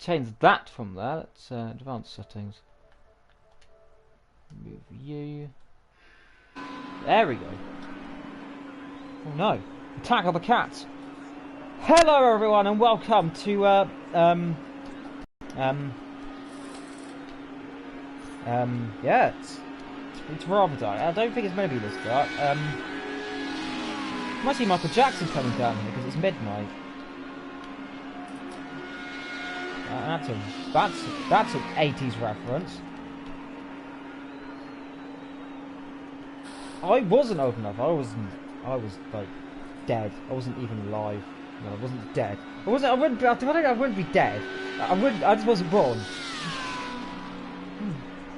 change that from there. Let's advanced settings. Move you. There we go. Oh no! Attack of the cats. Hello everyone and welcome to yeah, it's rather dark. I don't think it's meant to be this dark. Might see Michael Jackson coming down here because it's midnight. That's an 80s reference. I wasn't old enough. I was like dead. I wasn't even alive. No, I wasn't dead. I wouldn't be dead. I just wasn't born.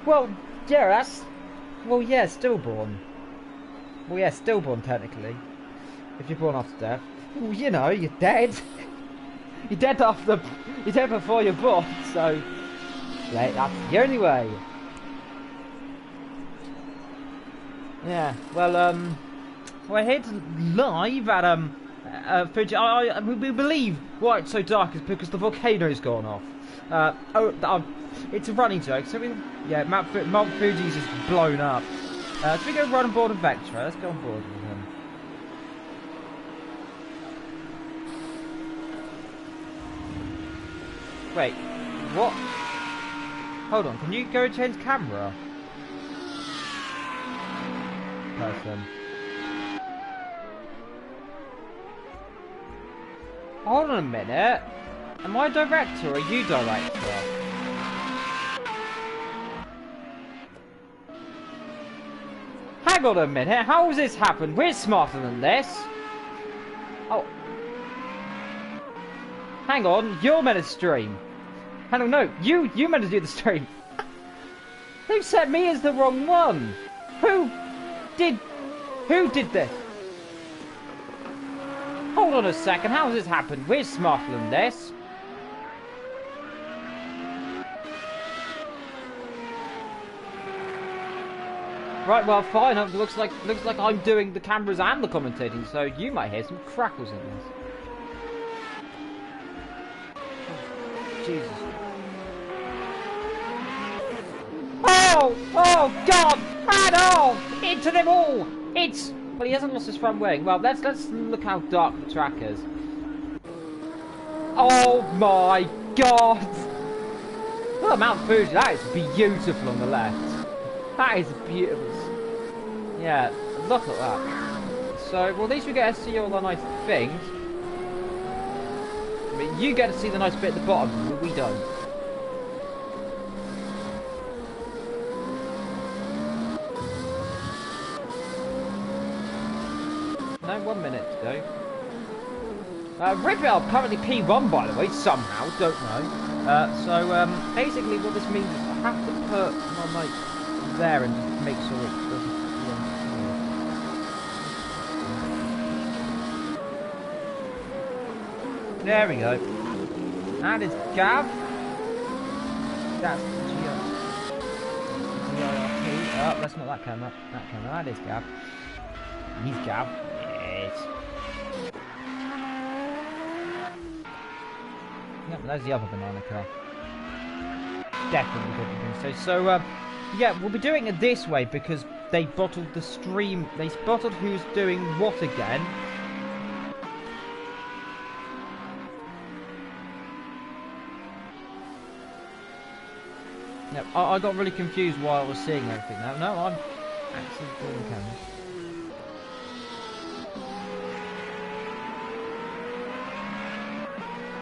Well, yeah, that's... Well, yeah, stillborn. Well, yeah, stillborn, technically. If you're born after death. Well, you know, you're dead. You're dead after... You're dead before you're born, so... Like, that's the only way. Yeah, well, we're here to live at, Fuji. We believe why it's so dark is because the volcano's gone off. It's a running joke. So yeah, Mount Fuji's just blown up. So we go run on board with Vectra. Let's go on board with him. Wait, what? Hold on. Can you go and change camera? Person. Hold on a minute. Am I director or are you director? Hang on a minute. How has this happened? We're smarter than this. Oh. Hang on. You're meant to stream. Hang on. No. You meant to do the stream. They've set me as the wrong one. Who did this? Hold on a second, how has this happened? We're smarter than this. Right, well, fine. It looks like I'm doing the cameras and the commentating, so you might hear some crackles in this. Oh, Jesus. Oh God! And off into them all. It's well, he hasn't lost his front wing. Well, let's look how dark the track is. Oh my God! Oh, Mount Fuji, that is beautiful on the left. That is beautiful. Yeah, look at that. So, well, at least we get to see all the nice things. I mean, you get to see the nice bit at the bottom, but we don't. No, 1 minute to go. Rip it up, currently P1 by the way, somehow, don't know. So basically what this means is I have to put my mic there and just make sure it doesn't... There we go. That is Gav. That's G-I-R-P. Oh, that's not that camera. That camera. That is Gav. He's Gav. Yes. Yep, there's the other banana car. Definitely good. So, yeah, we'll be doing it this way because they bottled the stream. They bottled who's doing what again. Yep, I got really confused while I was seeing everything now. No, I'm actually doing the camera.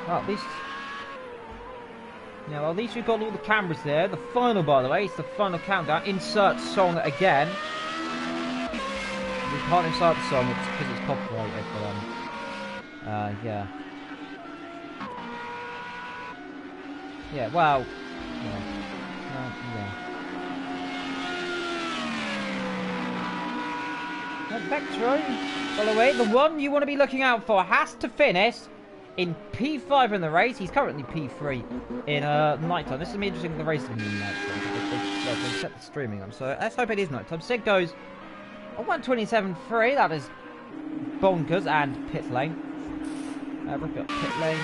Well, at least... Yeah, well, at least we've got all the cameras there. The final, by the way, it's the final countdown. Insert song again. We can't insert the song because it's copyrighted, but, yeah. Yeah, well... Yeah. Yeah. Vectra, by the way, the one you want to be looking out for has to finish in P5 in the race. He's currently P3 in nighttime. This is me interesting. The race is in nighttime. They set the streaming on, so let's hope it is nighttime. Sid goes on 127.3. That is bonkers. And pit lane. Rip it up, pit lane.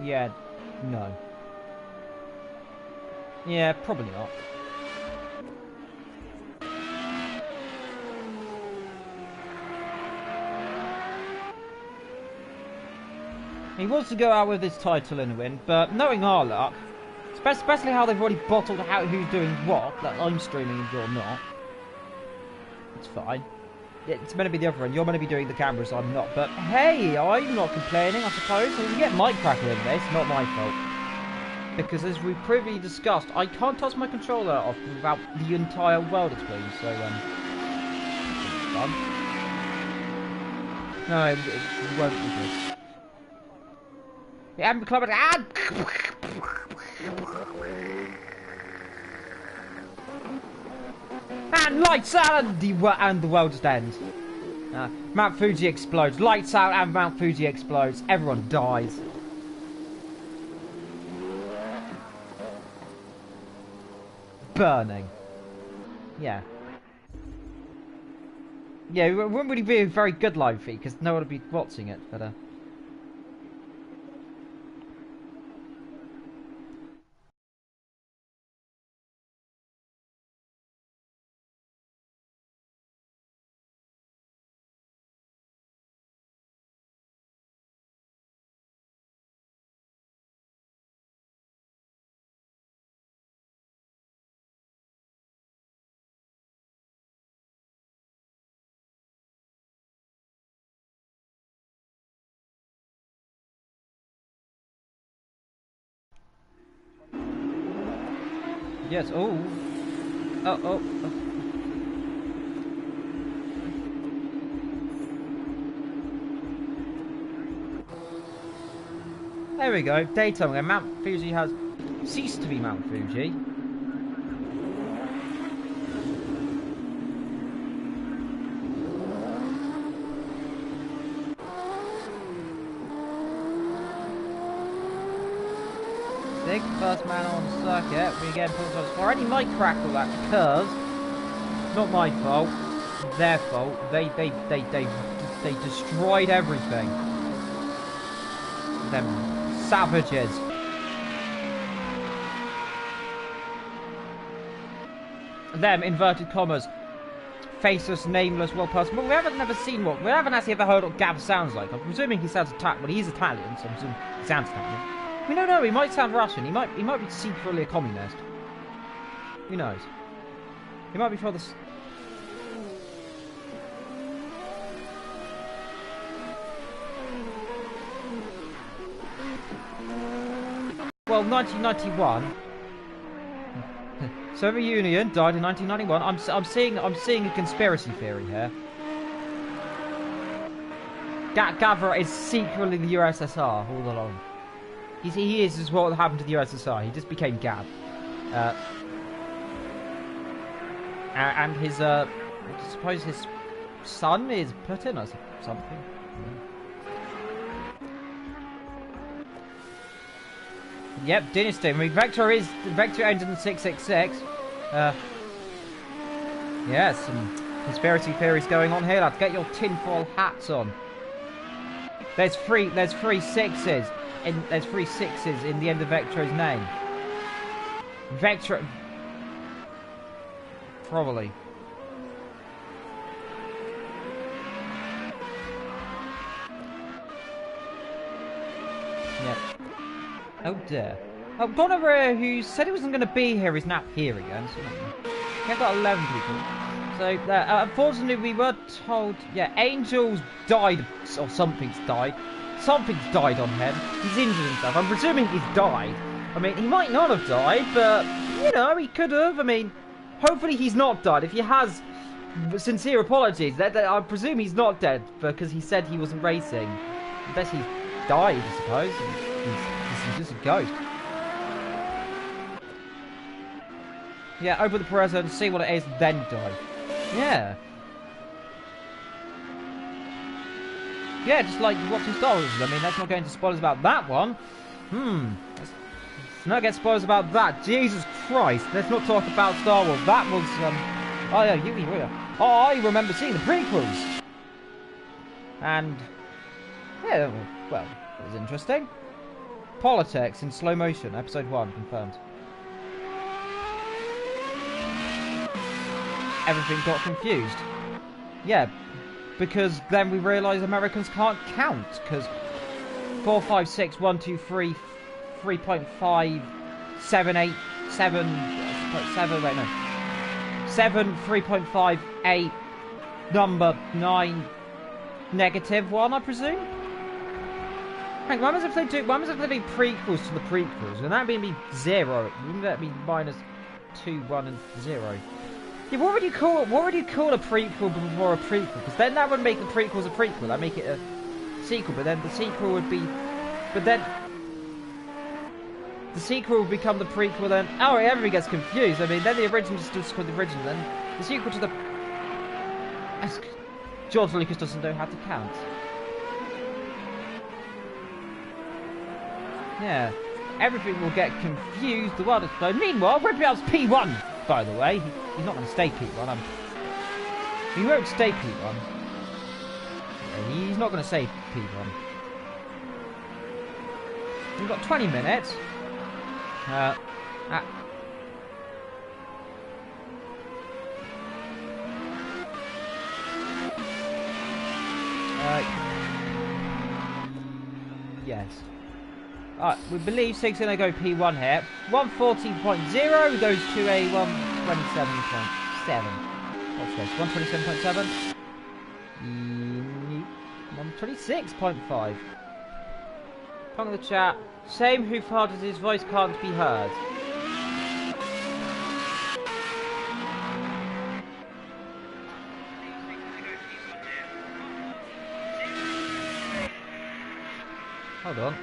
Yeah, no. Yeah, probably not. He wants to go out with his title and win, but knowing our luck, especially how they've already bottled out who's doing what, that I'm streaming and you're not, it's fine. It's meant to be the other end. You're meant to be doing the cameras, I'm not. But hey, I'm not complaining, I suppose. We can get Mike Crackle in this, not my fault. Because as we previously discussed, I can't toss my controller off without the entire world exploding, so, it's fun. No, it won't be good. The Amber Club and lights out and the world just ends. Mount Fuji explodes. Lights out and Mount Fuji explodes. Everyone dies. Burning. Yeah. Yeah, it wouldn't really be a very good live feed because no one would be watching it, but yes. Oh. Oh. There we go. Daytime again. Mount Fuji has ceased to be Mount Fuji. First man on circuit. We again put on for any Mike Crackle that because it's not my fault. It's their fault. They destroyed everything. Them savages. Them inverted commas. Faceless, nameless, well person. But we haven't never seen what. We haven't actually ever heard what Gav sounds like. I'm presuming he sounds Italian. Well, he's Italian, so I'm presuming he sounds Italian. We don't know, he might sound Russian, he might be secretly a communist. Who knows? He might be for this. Well, 1991. Soviet Union died in 1991. I'm seeing a conspiracy theory here. Gavra is secretly the USSR all along. He is what happened to the USSR. He just became Gav. And his, I suppose his son is Putin or something. Yep, Dynasty. I mean, Vector ended in 666. Yeah, some conspiracy theories going on here. Let's get your tinfoil hats on. There's three sixes. There's 3 6s in the end of Vector's name. Vector... Probably. Yep. Oh dear. Oh, Gonorrhea, who said he wasn't going to be here, is now here again. So we've got 11 people. So, unfortunately, we were told... Yeah, Angel's died, or something's died. Something's died on him. He's injured himself. I'm presuming he's died. I mean, he might not have died, but, you know, he could have. I mean, hopefully he's not died. If he has, sincere apologies. I presume he's not dead, because he said he wasn't racing. Unless he's died, I suppose. He's just a ghost. Yeah, open the present, see what it is, then die. Yeah. Yeah, just like watching Star Wars. I mean, let's not go into spoilers about that one. Let's not get spoilers about that. Jesus Christ. Let's not talk about Star Wars. That was, oh yeah, I remember seeing the prequels. And, yeah, well, it was interesting. Politics in slow motion, episode 1, confirmed. Everything got confused. Yeah, because then we realised Americans can't count, because 4, 5, 6, 1, 2, 3, 3.5, 7, 8, 7, 7, wait, no. 7, 3.5, 8, number 9, -1, I presume? Hang on, what happens if they do prequels to the prequels? Wouldn't that be 0? Wouldn't that be -2, 1, and 0? Yeah, what would you call a prequel before a prequel? Because then that would make the prequels a prequel. That'd make it a sequel, but then the sequel would be... But then... The sequel would become the prequel then... Oh, everyone gets confused. I mean, then the original just called the original, then the sequel to the... George Lucas doesn't know how to count. Yeah, everything will get confused, the world explode. Meanwhile, Ripper's P1, by the way. He's not going to stay P1. He won't stay P1. He's not going to stay P1. We've got 20 minutes. Yes. Alright, we believe Sig's going to go P1 here. 140.0 goes to a 127.7. What's this? 127.7? 126.5. Pong in the chat. Same who farted his voice can't be heard. Hold on.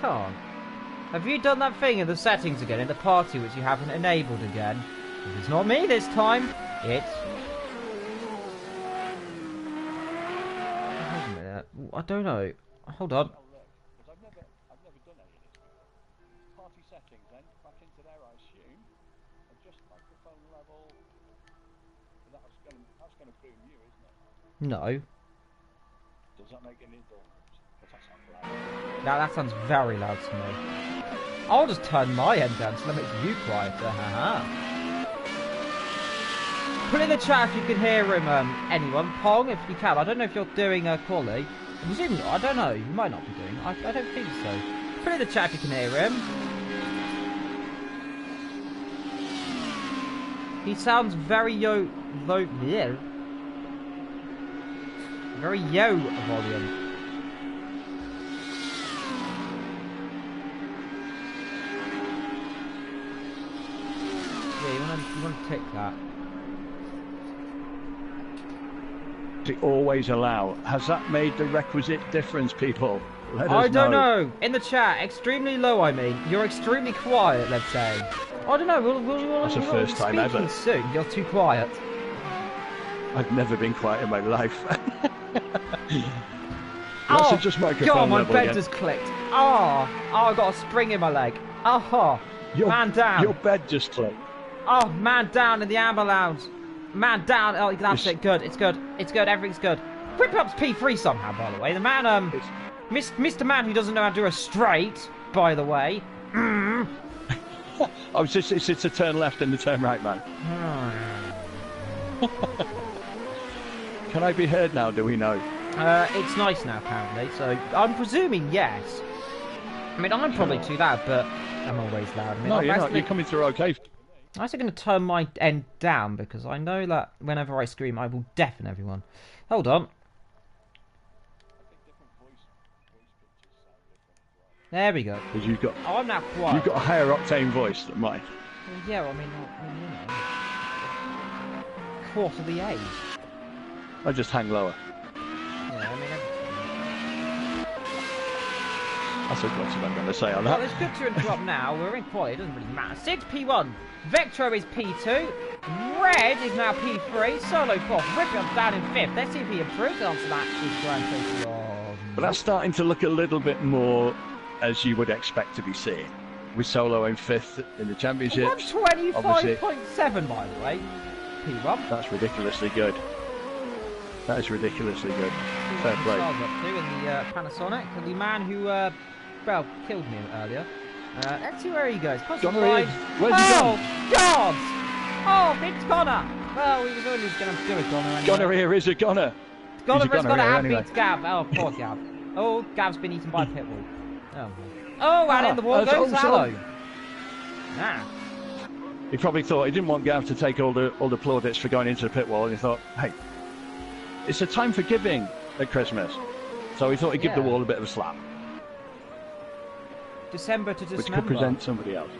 Can't. Have you done that thing in the settings again in the party which you haven't enabled again? It's not me this time. It's... Wait a minute. I don't know. Hold on. I've never done any of this. Party settings then, back into there I assume. Adjust microphone level. That's going to boom you, isn't it? No. Does that make any difference? Now that sounds very loud to me. I'll just turn my end down so that makes you quieter. Haha. Put in the chat if you can hear him, anyone. Pong, if you can. I don't know if you're doing quality. I presume not. I don't know. You might not be doing. I don't think so. Put in the chat if you can hear him. He sounds very very yo volume. Yeah, you want to tick that. To always allow. Has that made the requisite difference, people? Let us I don't know. In the chat, extremely low. I mean, you're extremely quiet. Let's say. I don't know. That's the first time ever. Soon, you're too quiet. I've never been quiet in my life. Oh, just microphone God, my level bed again. just clicked. Oh, I got a spring in my leg. Oh, man down. Your bed just clicked. Oh, man down in the ambulance. Man down. Oh, that's it. Good. It's good. It's good. Everything's good. Whip up's P3 somehow, by the way. The man, Mr. Man who doesn't know how to do a straight, by the way. Oh, it's a turn left and a turn right, man. Can I be heard now? Do we know? It's nice now, apparently. So I'm presuming yes. I mean, I'm probably too loud, but I'm always loud. I mean, No, you're not. You're coming through okay. I'm actually going to turn my end down because I know that whenever I scream, I will deafen everyone. Hold on. There we go. Because you've got. Oh, I'm now quiet. You've got a higher octane voice than mine. Well, yeah, I mean, you know, quarter the age. I just hang lower. Yeah, I mean. That's as much as I'm going to say on that. Well, it's good to interrupt now. We're in quality. It doesn't really matter. 6P1. Vectro is P2. Red is now P3. Solo 4th. Ripion's down in 5th. Let's see if he improves. Answer that is Grand Total. But that's starting to look a little bit more as you would expect to be seeing. With Solo in 5th in the championships. 125.7 by the way. P1. That's ridiculously good. That is ridiculously good. Fair play. Up to in the Panasonic, and the man who well killed me earlier. Let's see where he goes. Where's he gone? God! Oh, it's Connor. Well, he was only going to do a Connor. Anyway. Connor here is a Connor. Connor has got to have beats Gav. Oh, poor Gav. Oh, Gav's been eaten by a pit bull. Oh, and in the wall goes Salo. Ah. He probably thought he didn't want Gav to take all the plaudits for going into the pit wall, and he thought, hey, it's a time for giving at Christmas. So he thought he'd give the wall a bit of a slap. December to December. Which could present somebody else.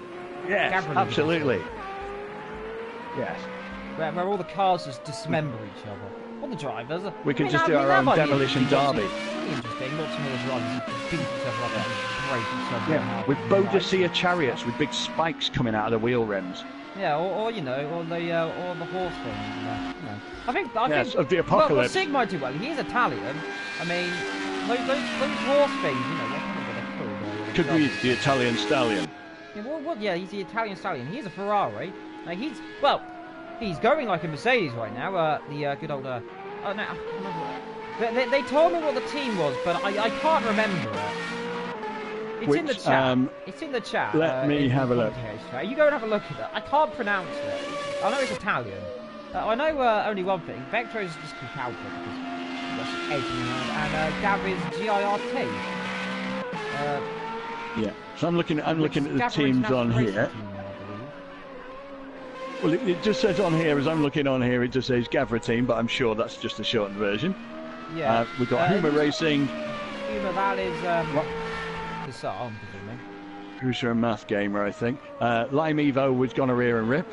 Yes, absolutely. Yes. Where all the cars just dismember each other. All the drivers. We could just do our own demolition derby. Interesting. Lots of the drivers just beat each other up and break each other. Yeah, with Boadicea chariots with big spikes coming out of the wheel rims. Yeah, or the horse thing. I think of the apocalypse. Well, Sig might do well. He's Italian. I mean, those horse things, you know, what could be the Italian stallion. Yeah, he's the Italian stallion. He's a Ferrari. He's going like a Mercedes right now. The good old. Oh no, I can't remember. They told me what the team was, but I can't remember it. It's in the chat. It's in the chat. Let me have a look. You go and have a look at that. I can't pronounce it. I know it's Italian. I know only one thing. Vector is just called because that's edging around, and Gav is GIRT. Yeah. So I'm looking at the teams on here. Well, it just says on here, as I'm looking on here, it just says Gavra team, but I'm sure that's just a shortened version. Yeah. We've got Huma Racing. Huma, that is Disarm, presumably. Cruiser and Math Gamer, I think. Lime Evo with Gonorrhea and Rip.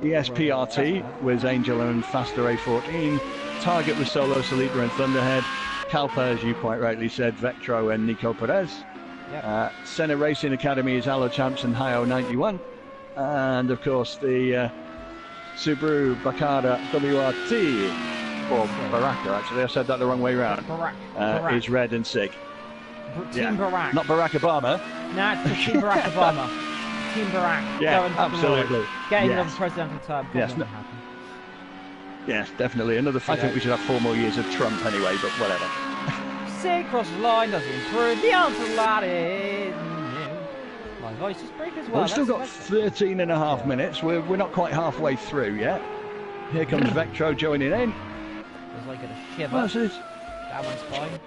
ESPRT with Angel and Faster A14. Target with Solo, Salita and Thunderhead. Calpa, as you quite rightly said, Vectro and Nico Perez. Yep. Senna Racing Academy is Alo Champs and Hio 91. And of course the Subaru Bakara WRT, or Baraka actually, I said that the wrong way around, is Red and Sig. Team Barack. Not Barack Obama. No, it's just Team Barack Obama. Team Barack. Yeah, absolutely. Getting another presidential term. Yes, yes, definitely. I think we should have 4 more years of Trump anyway, but whatever. Sig crosses the line, doesn't improve. The answer to that is... My voice is break as well. We've still got 13 and a half minutes. We're not quite halfway through yet. Here comes Vectro joining in. There's like a shiver. That one's fine.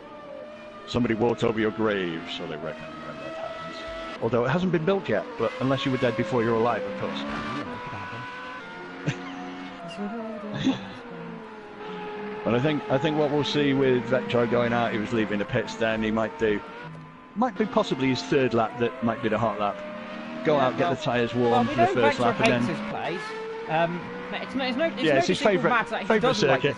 Somebody walked over your grave, so they reckon when that happens. Although it hasn't been built yet, but unless you were dead before you were alive, of course. But I think what we'll see with Vectro going out, he was leaving the pits then, he might be possibly his 3rd lap that might be the hot lap. Go out, get the tyres warm for the first lap, and then... This place. It's his favourite circuit.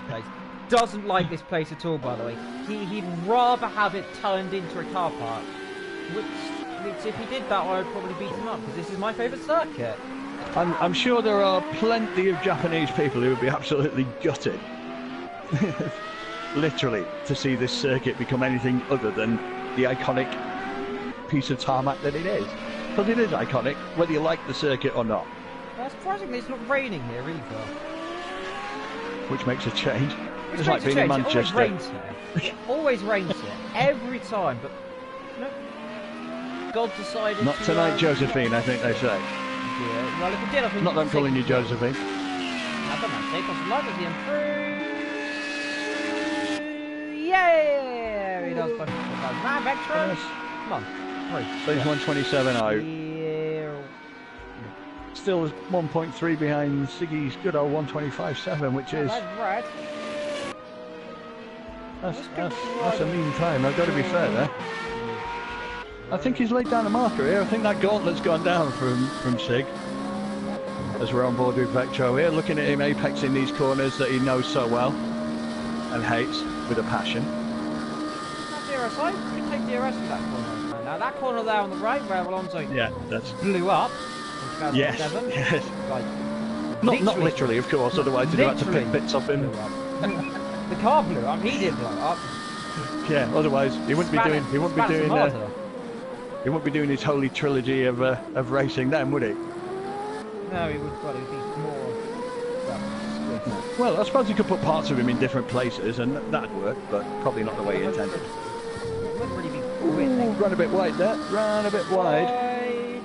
Doesn't like this place at all, by the way. He'd rather have it turned into a car park. Which if he did that, I would probably beat him up, because this is my favourite circuit. I'm sure there are plenty of Japanese people who would be absolutely gutted. Literally, to see this circuit become anything other than the iconic piece of tarmac that it is. Because it is iconic, whether you like the circuit or not. Well, surprisingly, it's not raining here either. Which makes a change. It's like being in Manchester. It always rains here. It always rains here. Every time, but... No. God decided Not tonight, Josephine, I think they say. Yeah, well, if it did, I think... Not that I'm calling you Josephine. I don't know, take off the line with the improve. Yeah! He does both. Man, Vectro. Yes. Come on. Stage 127.0. Still 1.3 behind Siggy's good old 125.7, which is... That's a mean time, I've got to be fair there. I think he's laid down a marker here. I think that gauntlet's gone down from Sig. As we're on board with Vectro here, looking at him apexing these corners that he knows so well and hates with a passion. DRS, I could take DRS for that corner. Now that corner there on the right where Alonso blew up. Yes. Like, not literally, of course, otherwise you'd have had to pick bits off him. The car blew up, he did blow up. Yeah. Otherwise, he wouldn't be doing. He wouldn't be doing. He wouldn't be doing his holy trilogy of racing then, would he? No, he would. Well, he'd be more. Well, I suppose you could put parts of him in different places, and that'd work, but probably not the way he intended. It wouldn't really be. Ooh, run a bit wide there. Run a bit wide.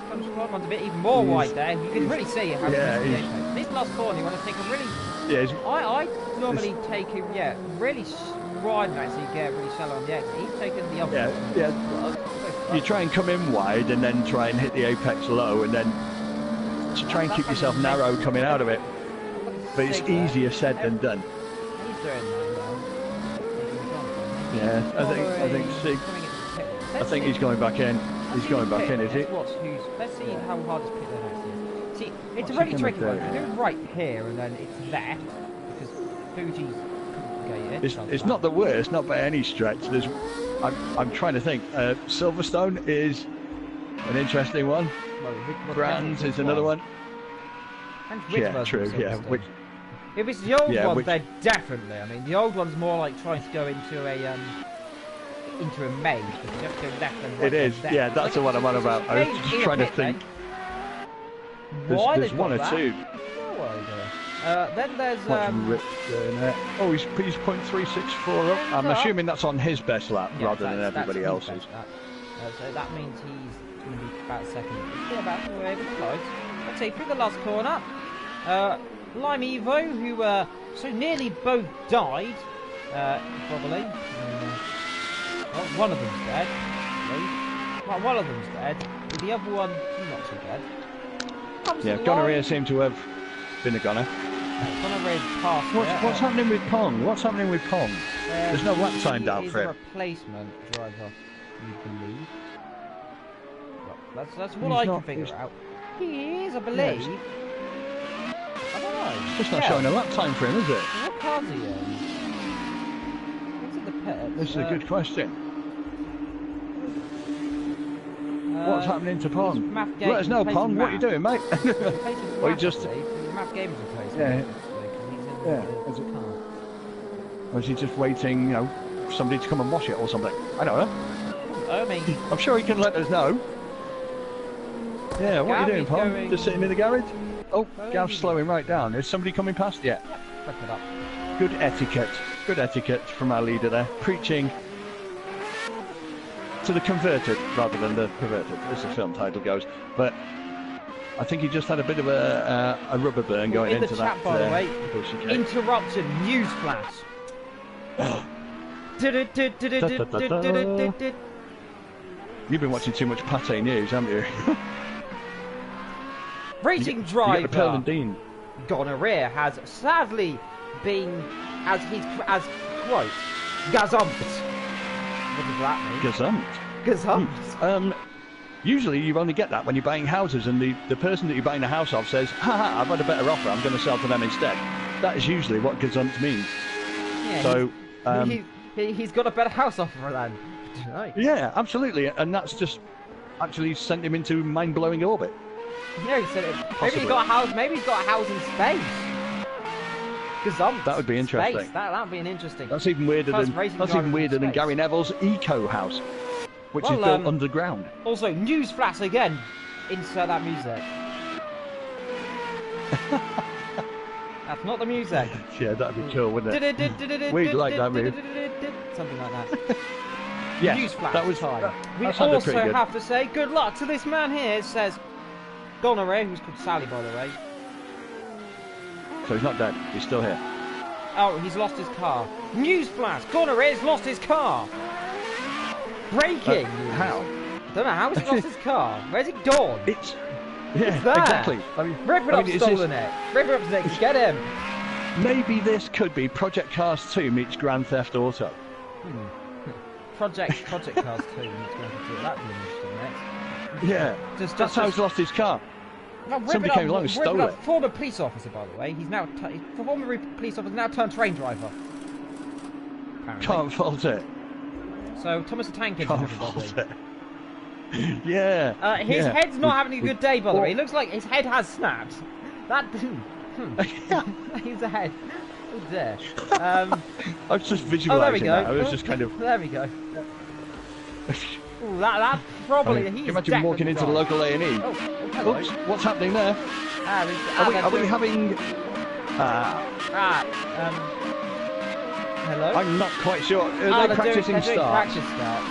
Comes front one's a bit even more wide there. You can really see how. Yeah. This last corner, you want to take a really. Yeah. I normally take him. Yeah, really wide now, so you get really shallow on the exit. He's taken the other. Yeah. You try and come in wide, and then try and hit the apex low, and then to try and keep yourself narrow coming out of it. But it's easier said than done. He's doing that now. Yeah, I think he's going back in. He's going back in, is he? Let's see how hard his pit lane is. See, it's a really tricky one. You do right here and then it's there because Fuji's complicated. It's not the worst, not by any stretch. I'm trying to think. Silverstone is an interesting one. Brands is another one. Yeah, true. Yeah. If it's the old one, then definitely. I mean, the old one's more like trying to go into a maze. Because you have to go left and right. It is. Yeah, that's the one I'm on about. I was just trying to think. There's one or two. Then there's oh, he's 0.364 up. I'm assuming that's on his best lap rather than everybody else's. So that means he's going to be about second. He's still about to able to close. Let's say through the last corner. Lime Evo, who so nearly both died, probably. Well, one of them's dead. Well, one of them's dead. The other one, not so dead. Yeah, Gonorrhea seemed to have been a gunner. What's happening with Pong? What's happening with Pong? There's no lap time down for him. He's a replacement driver, you believe. Well, that's what I can figure out. He is, I believe. Yeah, I don't know. It's just not showing a lap time for him, is it? What car's he in? What's at the pit? This is a good question. What's happening to Pong? Let us know, Pong. What are you doing, mate? Or you just... Math Games replacement. Yeah. Or is he just waiting, you know, for somebody to come and wash it or something? I don't know. I'm sure he can let us know. Yeah, what are you doing, Pong? Just sitting in the garage? Oh, Gav's slowing right down. Is somebody coming past yet? Flip it up. Good etiquette. Good etiquette from our leader there. Preaching to the converted rather than the perverted, as the film title goes. But I think he just had a bit of a rubber burn going into that. By the way, interruption, news flash. You've been watching too much Pate News, haven't you? Racing driver Gonorrhea has sadly been, as quote, gazumped. What does that mean? Gazumped? Usually you only get that when you're buying houses and the person that you're buying the house of says, haha, I've had a better offer, I'm going to sell to them instead. That is usually what gazumped means. Yeah, so he's got a better house offer then. Right. Yeah, absolutely, and that's just actually sent him into mind-blowing orbit. Yeah, he said it. Maybe he's got a house. Maybe he's got a house in space. Gazumped. That would be interesting. Space. That would be an interesting. That's even weirder than Gary Neville's eco house, which is built underground. Also, news flash again. Insert that music. That's not the music. Yeah, that'd be cool, wouldn't it? We'd like that move. Something like that. Yes, news flash that was time. We also have to say good luck to this man here. It says Gonorrhea, who's called Sally, by the way. So he's not dead. He's still here. Oh, he's lost his car. Newsflash! Gonorrhea's lost his car. Breaking. How? I don't know how he's lost his car. Where's it gone? It's there. Exactly. Rip it up, stolen it. Rip it up, next. Get him. Maybe this could be Project Cars 2 meets Grand Theft Auto. Project Cars 2 meets Grand Theft Auto. That'd be interesting, next. Yeah, that's how he's lost his car. No, somebody came along and stole it. Former police officer, by the way. He's now former police officer, now turned train driver. Apparently. Can't fault it. So Thomas the Tank Engine, Can't fault it. Yeah. His head's not having a good day, by the way. It looks like his head has snapped. That his head. Oh dear. I was just Oh, visualising there we go. that. I was just kind of... There we go. Ooh, that probably... Can he's you imagine walking into the local A&E? Oh, hello. Oops, what's happening there? Are we having... hello? I'm not quite sure. Are they practising they're doing starts? practice starts.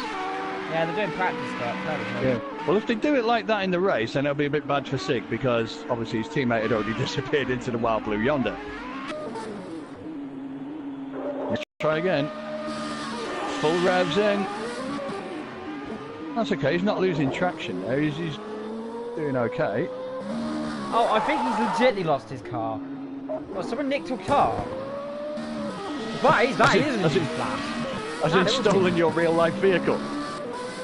Yeah, they're doing practice starts. Yeah. Well, if they do it like that in the race, then it'll be a bit bad for Sig, because obviously his teammate had already disappeared into the wild blue yonder. Let's try again. Full revs in. That's okay, he's not losing traction there, he's doing okay. Oh, I think he's legitimately lost his car. Oh, someone nicked your car. That isn't his flash. As in stolen your real life vehicle.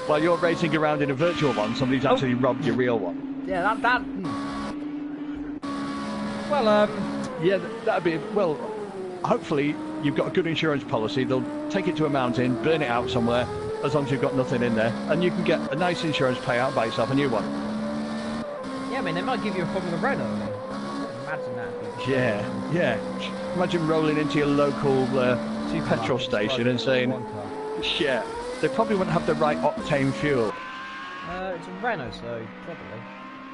While you're racing around in a virtual one, somebody's actually robbed your real one. Yeah, Well, yeah, that'd be... Well, hopefully you've got a good insurance policy. They'll take it to a mountain, burn it out somewhere, as long as you've got nothing in there, and you can get a nice insurance payout, buy yourself a new one. Yeah, I mean, they might give you a Formula Renault. Imagine that. Yeah. Imagine rolling into your local petrol station and saying, yeah, they probably wouldn't have the right octane fuel. It's a Renault, so probably.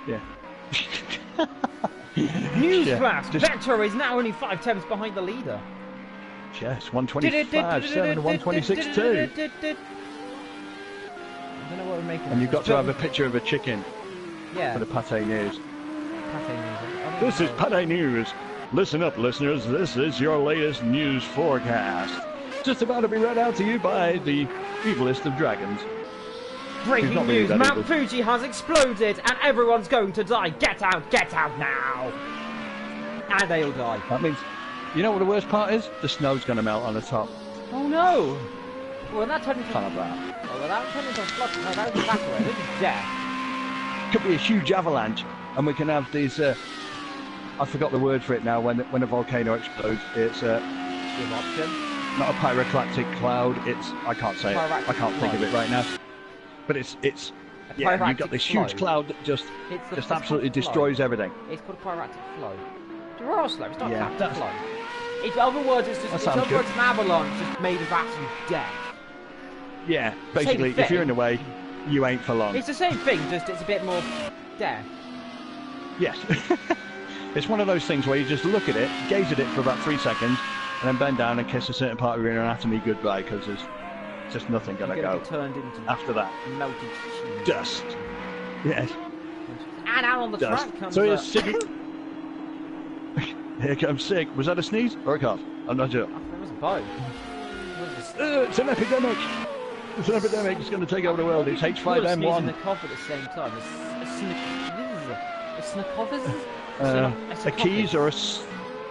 Yeah. Newsflash! Vector is now only 5 tenths behind the leader. Yes, 125.7 and 126.2. I don't know what we're making. And you've got to have a picture of a chicken for the Pate News. Pate News. This is Pate News. Listen up, listeners. This is your latest news forecast. Just about to be read out to you by the evilest of dragons. Breaking news, Mount Fuji has exploded and everyone's going to die. Get out now. And they'll die. That means, you know what the worst part is? The snow's going to melt on the top. Oh no! Well, that turned into... Kind of that. Oh, well, that turned into a flood. No, that was evaporated. This is death. Could be a huge avalanche, and we can have these, I forgot the word for it now, when a volcano explodes. It's Eruption. Not a pyroclastic cloud, it's... I can't say it. I can't think of it right now. But it's yeah, you've got this huge cloud that just absolutely destroys everything. It's called a pyroclastic flow. Derail slow, it's not a pyroclastic flow. In other words, it's just an avalanche just made of absolute death. Yeah, basically, if you're in the way, you ain't for long. It's the same thing, just it's a bit more death. Yes. It's one of those things where you just look at it, gaze at it for about 3 seconds, and then bend down and kiss a certain part of your anatomy goodbye, because there's just nothing gonna go turned into after that. Melted cheese. Dust. Yes. And out on the Dust. track comes. So here's Sig. Here comes Sig. Was that a sneeze or a cough? I'm not sure. It was both. It's an epidemic. It's an epidemic. It's going to take over the world. It's H5N1. And a cough at the same time. A snockovis? A keys or a...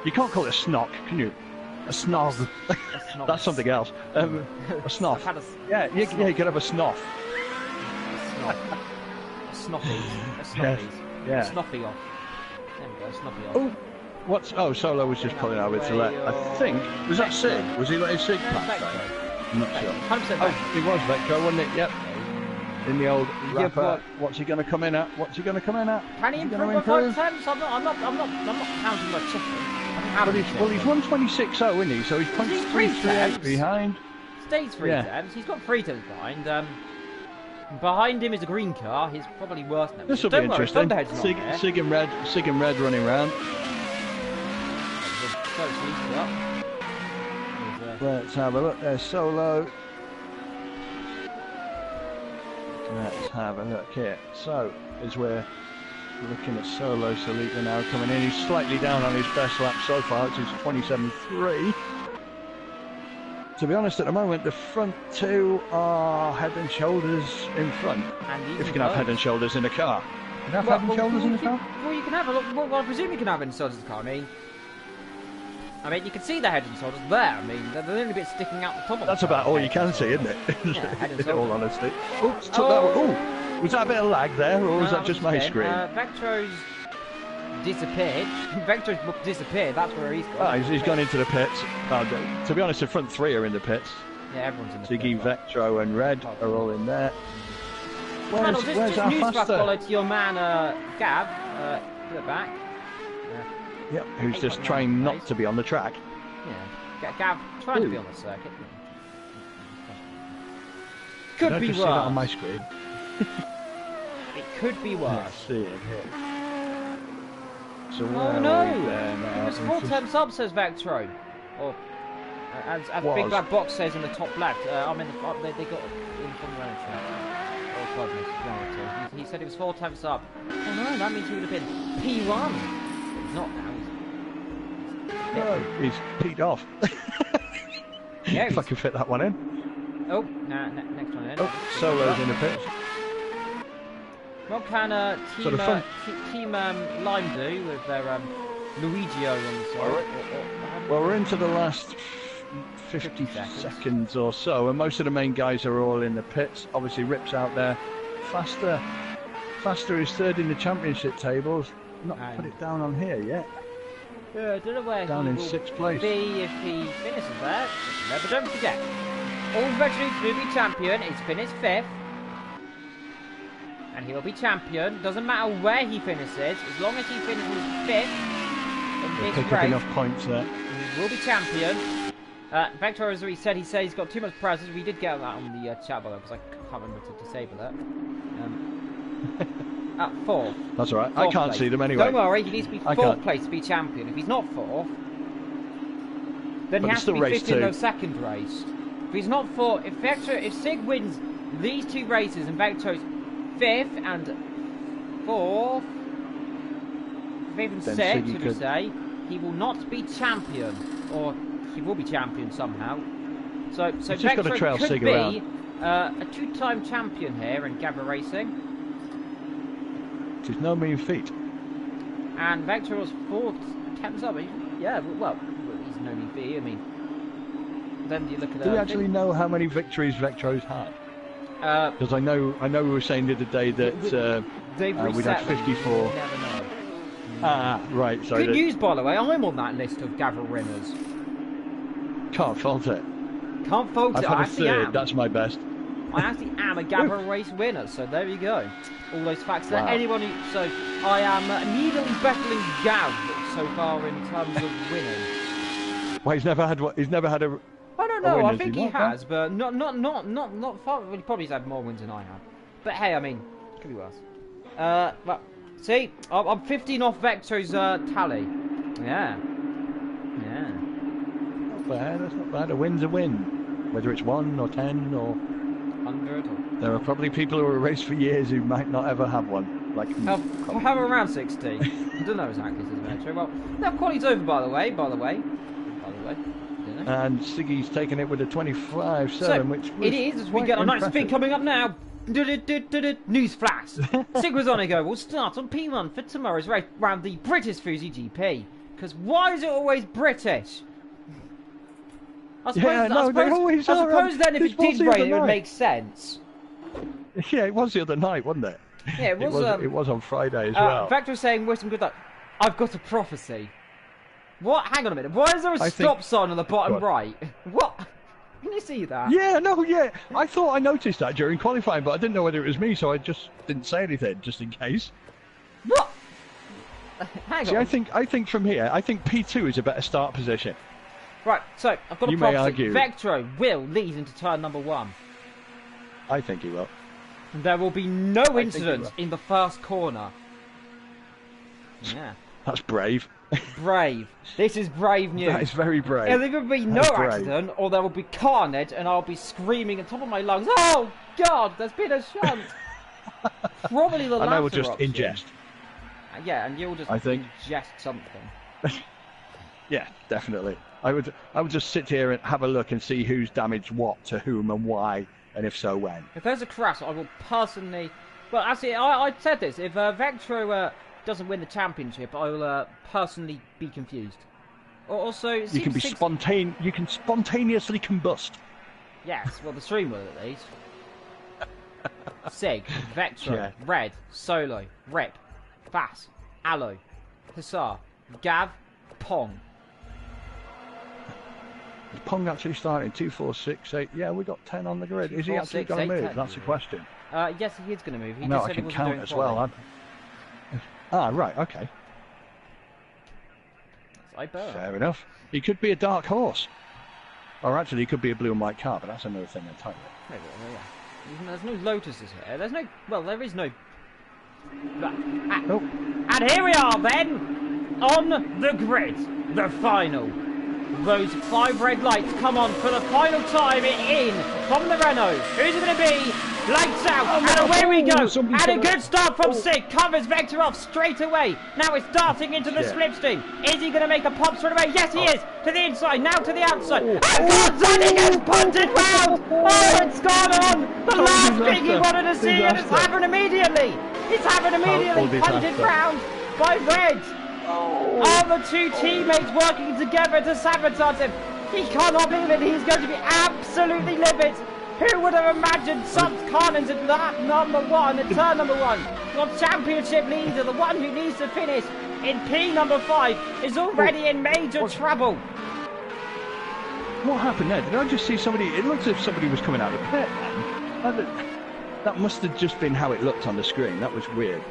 You can't call it a snock, can you? A snoz. That's something else. A snoff. Yeah, you could have a snoff. A snoppies. A snoppies. Yeah. A snoppy off. There we go, a snoppy off. Oh, what's... Oh, Solo was just pulling out with to let... I think... Was that Sig? Was he letting Sig pass? I'm not sure. 100% Oh, it was Vectro, wasn't it? Yep. In the old rapper. What's he going to come in at? Can he improve by 5 tenths? I'm not counting my chicken. Well, he's 126.0, isn't he? So he's punched 338 behind. Stays 3 tenths. He's got 3 tenths behind. Behind him is a green car. He's probably worse than him. This will be interesting. Sig and Red running around. Let's have a look. There's Solo. Let's have a look here. So, as we're looking at Solo, Salika now coming in. He's slightly down on his best lap so far, which is 27.3. To be honest, at the moment, the front two are head and shoulders in front. If you can have head and shoulders in a car. Can you have head and shoulders in a car? Well, you can have a look. Well, I presume you can have head and shoulders in a car. I mean, you can see the head and shoulders there. I mean, they're the only bit sticking out the top of That's about all you can see, isn't it? Yeah, in all honesty. Oops, took that one. Ooh, was that a bit of lag there, or was that just my screen? Vectro's disappeared. Vectro's disappeared. That's where he's gone. Oh, he's gone into the pits. To be honest, the front three are in the pits. Yeah, everyone's in the Ziggy, pits. Vectro, and Red are all in there. Where's our newsflash faster? follow to your man, Gav, to the back. Yep, who's just trying not to be on the track. Yeah. Gav, trying to be on the circuit. Could be just worse. see that on my screen. It could be worse. Let's see it here. So Oh no! It was 4 times up, says Vectro. Or, as Big Black Box says in the top left, I'm in the. They got in from the or goodness, he said it was 4 times up. Oh no, that means he would have been P1. But he's not now. No, he's peed off. Yeah, if I can fit that one in. Oh, next one in. Oh, Solo's in the pits. What can Team Lime do with their Luigio on the side? Well, we're into the last 50 seconds or so, and most of the main guys are all in the pits. Obviously, Rip's out there. Faster is third in the championship tables. Not put it down on here yet. Yeah, I don't know where down he in will 6th place. Be if he finishes there. But don't forget, all veterans will be champion. He's finished 5th. And he will be champion. Doesn't matter where he finishes, as long as he finishes 5th in this pick race, up enough points there. he will be champion. Vector, as he said he's got too much prizes. We did get that on the chat bar because I can't remember to disable it. At 4th. That's alright. I can't see them anyway. Don't worry, he needs to be 4th place to be champion. If he's not 4th, then he has to be 5th in the second race. If he's not 4th, if Sig wins these 2 races and Vector's 5th and 4th, 5th and 6th, should we say, he will not be champion, or he will be champion somehow. So Vector could be a 2-time champion here in GAVRA Racing. Which is no mean feat. And Vector was 4th attempts up. Yeah, well, he's no mean feat. I mean, then you look at. Do we actually know how many victories Vectro's had? Because I know we were saying the other day that we'd had 54. You never know. Right. So good news, by the way. I'm on that list of GAVRA winners. Can't fault it. Can't fault it. I've had a third. That's my best. I actually am a GAVRA race winner, so there you go. All those facts there. Anyone who, so I am immediately battling Gav so far in terms of winning. Well, he's never had a. I don't know. I think he has, but not far. Well, he probably had more wins than I have. But hey, I mean, it could be worse. But see, I'm 15 off Vector's tally. Yeah. Not bad. That's not bad. A win's a win, whether it's 1 or 10 or 100. There are probably people who have raced for years who might not ever have one, like me. Have around 60. I don't know exactly, says Metro. Well, that quality's over, by the way. And Siggy's taking it with a 25.7, so, which it is. We get a nice spin coming up now. News flash. Sig was on a go. We'll start on P1 for tomorrow's race around the British Fuji GP. Because why is it always British? I suppose then if it did rain, it would make sense. Yeah, it was the other night, wasn't it? Yeah, it was. It was on Friday as well. Vector was saying, "Wish him good luck." I've got a prophecy. What? Hang on a minute. Why is there a stop sign on the bottom right? What? Can you see that? Yeah, no, yeah. I thought I noticed that during qualifying, but I didn't know whether it was me, so I just didn't say anything, just in case. What? Hang on. See, I think from here, I think P2 is a better start position. Right, so I've got a prophecy. You may argue. Vectro will lead into turn number 1. I think he will. There will be no incidents in the first corner. Yeah. That's brave. Brave. This is brave news. That is very brave. There'll either be no accident, or there will be carnage, and I'll be screaming at the top of my lungs, "Oh, God, there's been a shunt!" Probably the latter. And I will just option. ingest. Yeah, and you'll just ingest something. Yeah, definitely. I would just sit here and have a look and see who's damaged what to whom and why, and if so, when. If there's a crash, I will personally... Well, actually, I said this. If Vectro doesn't win the championship, I will personally be confused. Also, you can be You can spontaneously combust. Yes, well, the stream will at least. Sig, Vectro, Red, Solo, Rip, Fast, Allo, Hussar, Gav, Pong. Is Pong actually starting 2, 4, 6, 8? Yeah, we got 10 on the grid. Is he actually going to move? 10. That's the question. Yes, he is going to move. He no, just I said can he count as well. Right, okay. I bet. Fair enough. He could be a dark horse. Or actually, he could be a blue and white car, but that's another thing entirely. Maybe, yeah. There's no Lotuses here. There's no... Well, there is no... Nope. And here we are, then, on the grid. The final. Those 5 red lights come on for the final time in from the Renault. Who's it going to be? Lights out, and away we go. And a good start from Sig. Covers Vector off straight away. Now it's darting into the slipstream. Is he going to make a pop straight away? Yes, he is. To the inside, now to the outside. And Gonzani gets punted round. Oh, it's gone on. The last thing he wanted to see, and it's happened immediately. It's happened immediately. Punted round by Red. All the 2 teammates working together to sabotage him. He cannot believe it. He's going to be absolutely livid. Who would have imagined such carnage at lap number 1, at turn number 1? Your championship leader, the one who needs to finish in P number 5, is already in major trouble. What happened there? Did I just see somebody? It looks as if somebody was coming out of the pit. That must have just been how it looked on the screen. That was weird.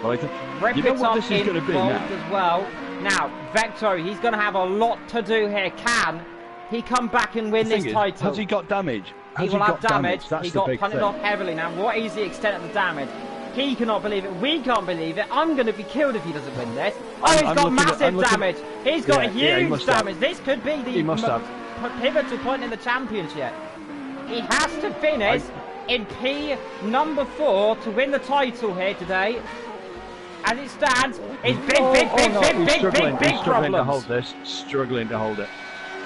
Well, I think, you know what this is going to be now? As well. Now, Vector, he's going to have a lot to do here. Can he come back and win this title? Has he got damage? He will have damage. He got punted off heavily. Now, what is the extent of the damage? He cannot believe it. We can't believe it. I'm going to be killed if he doesn't win this. Oh, he's got massive damage. He's got huge damage. This could be the pivotal point in the championship. He has to finish in P number 4 to win the title here today. As it stands, it's big struggling to hold this. Struggling to hold it.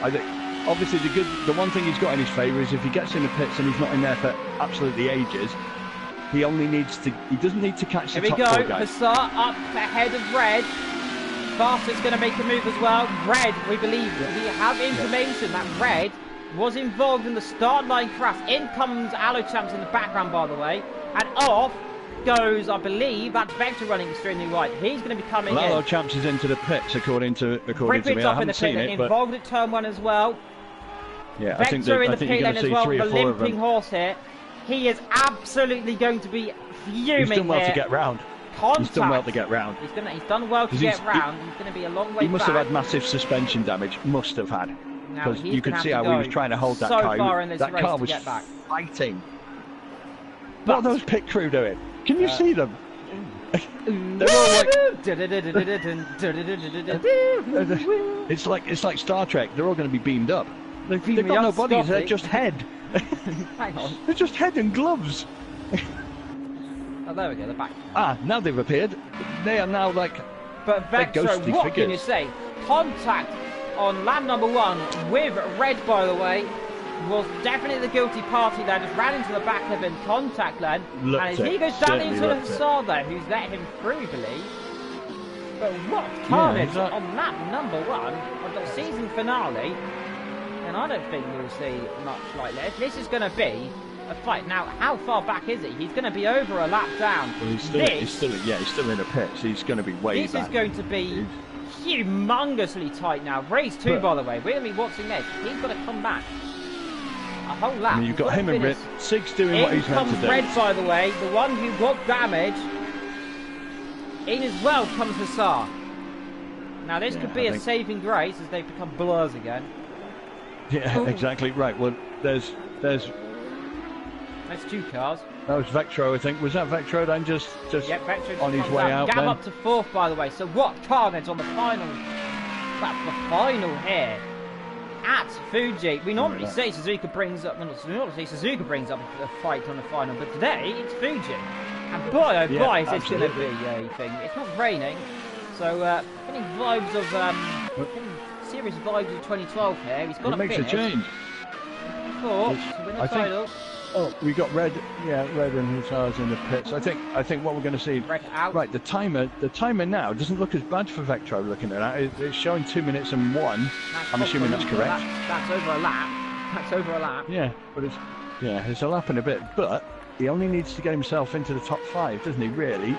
I think obviously the one thing he's got in his favour is if he gets in the pits and he's not in there for absolutely ages, he doesn't need to catch the top 4 guys. Here we go. Hussar up ahead of Red. Fastest going to make a move as well. Red, we believe, we have information that Red was involved in the start line crash. In comes Alochamps in the background, by the way, and off goes, I believe, that's Vector running extremely right. He's going to be coming in. Alochamps is into the pits, according to me. I haven't seen it, involved at turn 1 as well. Yeah, Vector in the pit lane as well, the limping horse here. He is absolutely going to be fuming. He's done well to get round. He's done well to get round. He's done well to get round. He's going to be a long way back. He must have had massive suspension damage. Must have had. Because you could see how he was trying to hold that car. That car was fighting. What are those pit crew doing? Can you see them? They're all like... it's like Star Trek. They're all going to be beamed up. They've got no bodies. They're just head. Hang on. They're just head and gloves. Oh, there we go. They're back. Now they've appeared. They are now like... But Vector, what can you say? Contact on lap number 1 with Red, by the way, was definitely the guilty party there. Just ran into the back of him, contact lane, and as he goes down into the Hussar there, who's let him through, believe. But what carnage on lap number 1 of the season finale, and I don't think we'll see much like this. This is going to be a fight. Now, how far back is he? He's going to be over a lap down. Well, he's still in the pits. He's going to be way back. This is going to be humongously tight now. Race 2, by the way. We're going to be watching this. He's got to come back a whole lap. I mean, you've got him and Red. Sig's doing what he's meant to do. Red, by the way, the one who got damage. In as well comes Hussar. Now, this could be a saving grace as they become blurs again. Yeah, exactly right. Well, there's 2 cars. That was Vectro, I think. Was that Vectro then just Vectro on his way out? Gav up to 4th, by the way. So what carnage on the final? That's the final here at Fuji. We normally say Suzuka brings up. Suzuka brings up a fight on the final, but today it's Fuji. And boy, oh boy, is this going to be a thing. It's not raining, so getting vibes of serious vibes of 2012 here. He's got to finish. It makes a change. To win the title. Oh, we got Red and Hussars in the pits. I think what we're going to see. Red out. Right, the timer now doesn't look as bad for Vectro. Looking at that, it's showing 2 minutes and 1. I'm assuming that's correct. That's over a lap. That's over a lap. Yeah, but it's a lap and a bit. But he only needs to get himself into the top 5, doesn't he? Really?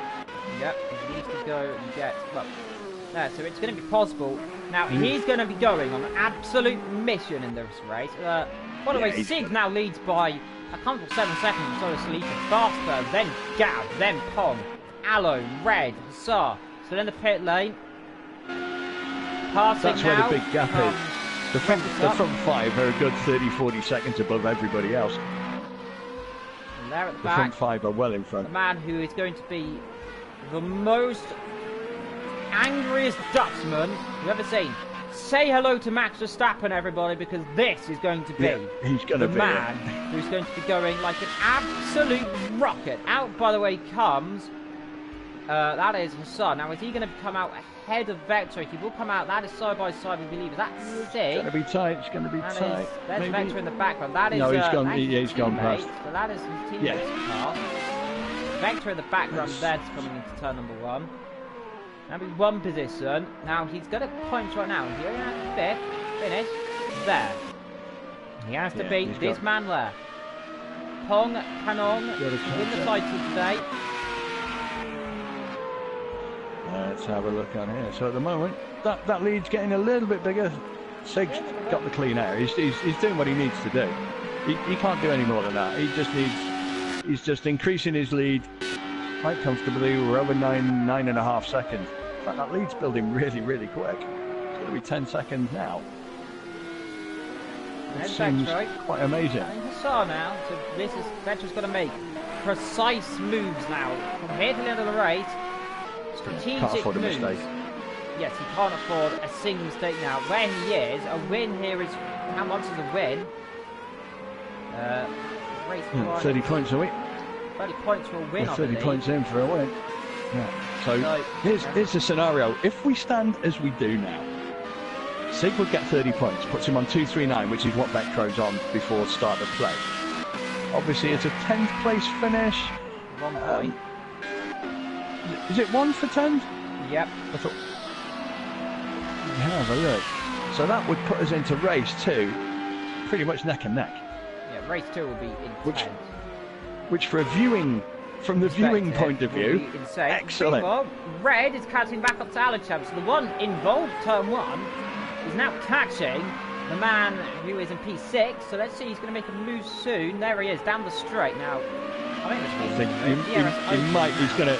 Yep. He needs to go and get there. So it's going to be possible. Now he's going to be going on an absolute mission in this race. By the way, Sig now leads by a comfortable 7 seconds. So Salita faster, then Gav, then Pong, Aloe, Red, Hussar. Still in the pit lane. Passing That's where the now big gap comes is. The front 5 are a good 30-40 seconds above everybody else. And there at the The back, front 5 are well in the front. man who is going to be the most angriest Dutchman you've ever seen. Say hello to Max Verstappen, everybody, because this is going to be He's going the to be man who's going to be going like an absolute rocket. Out, by the way, comes... that is Hassan. Now, is he going to come out ahead of Vector? He will come out. That is side by side, we believe. Is that It's sick? going to be tight. It's going to be tight. There's Maybe. Vector in the background. That is. No, he's gone. that is his He's gone teammate. past. So that is his teammate's car. Vector in the background. That's coming into turn number 1. Now he's 1 position. Now he's got a point right now. He only has to finish there. He has to beat this man there. Pong Kanong win the title today. Let's have a look on here. So at the moment, that lead's getting a little bit bigger. Sig's got the clean air. He's doing what he needs to do. He can't do any more than that. He's just increasing his lead quite comfortably. We're over 9.5 seconds. In fact, that lead's building really, really quick. It's going to be 10 seconds now. It seems quite amazing. Hassan now. So this is Vector's got to make precise moves now from here to the end of the race. Strategic Can't afford a moves. mistake. Yes, he can't afford a single mistake now. Where he is, a win here is how much is a win? Race 30 points a week. 30 points for a win. 30 points in for a win. Yeah. So here's the scenario. If we stand as we do now, Sig would get 30 points, puts him on 239, which is what Vectro's on before start of play. Obviously, it's a 10th place finish. 1 point. Is it 1 for 10? Yep. I thought. Have a look. So that would put us into race 2, pretty much neck and neck. Yeah, race 2 will be intense. Which for a viewing, from the viewing point of view, excellent. Well, Red is catching back up to Alacham, so the one involved turn 1 is now catching the man who is in P6. So let's see, he's going to make a move soon. There he is, down the straight now. I think he might. He's going to.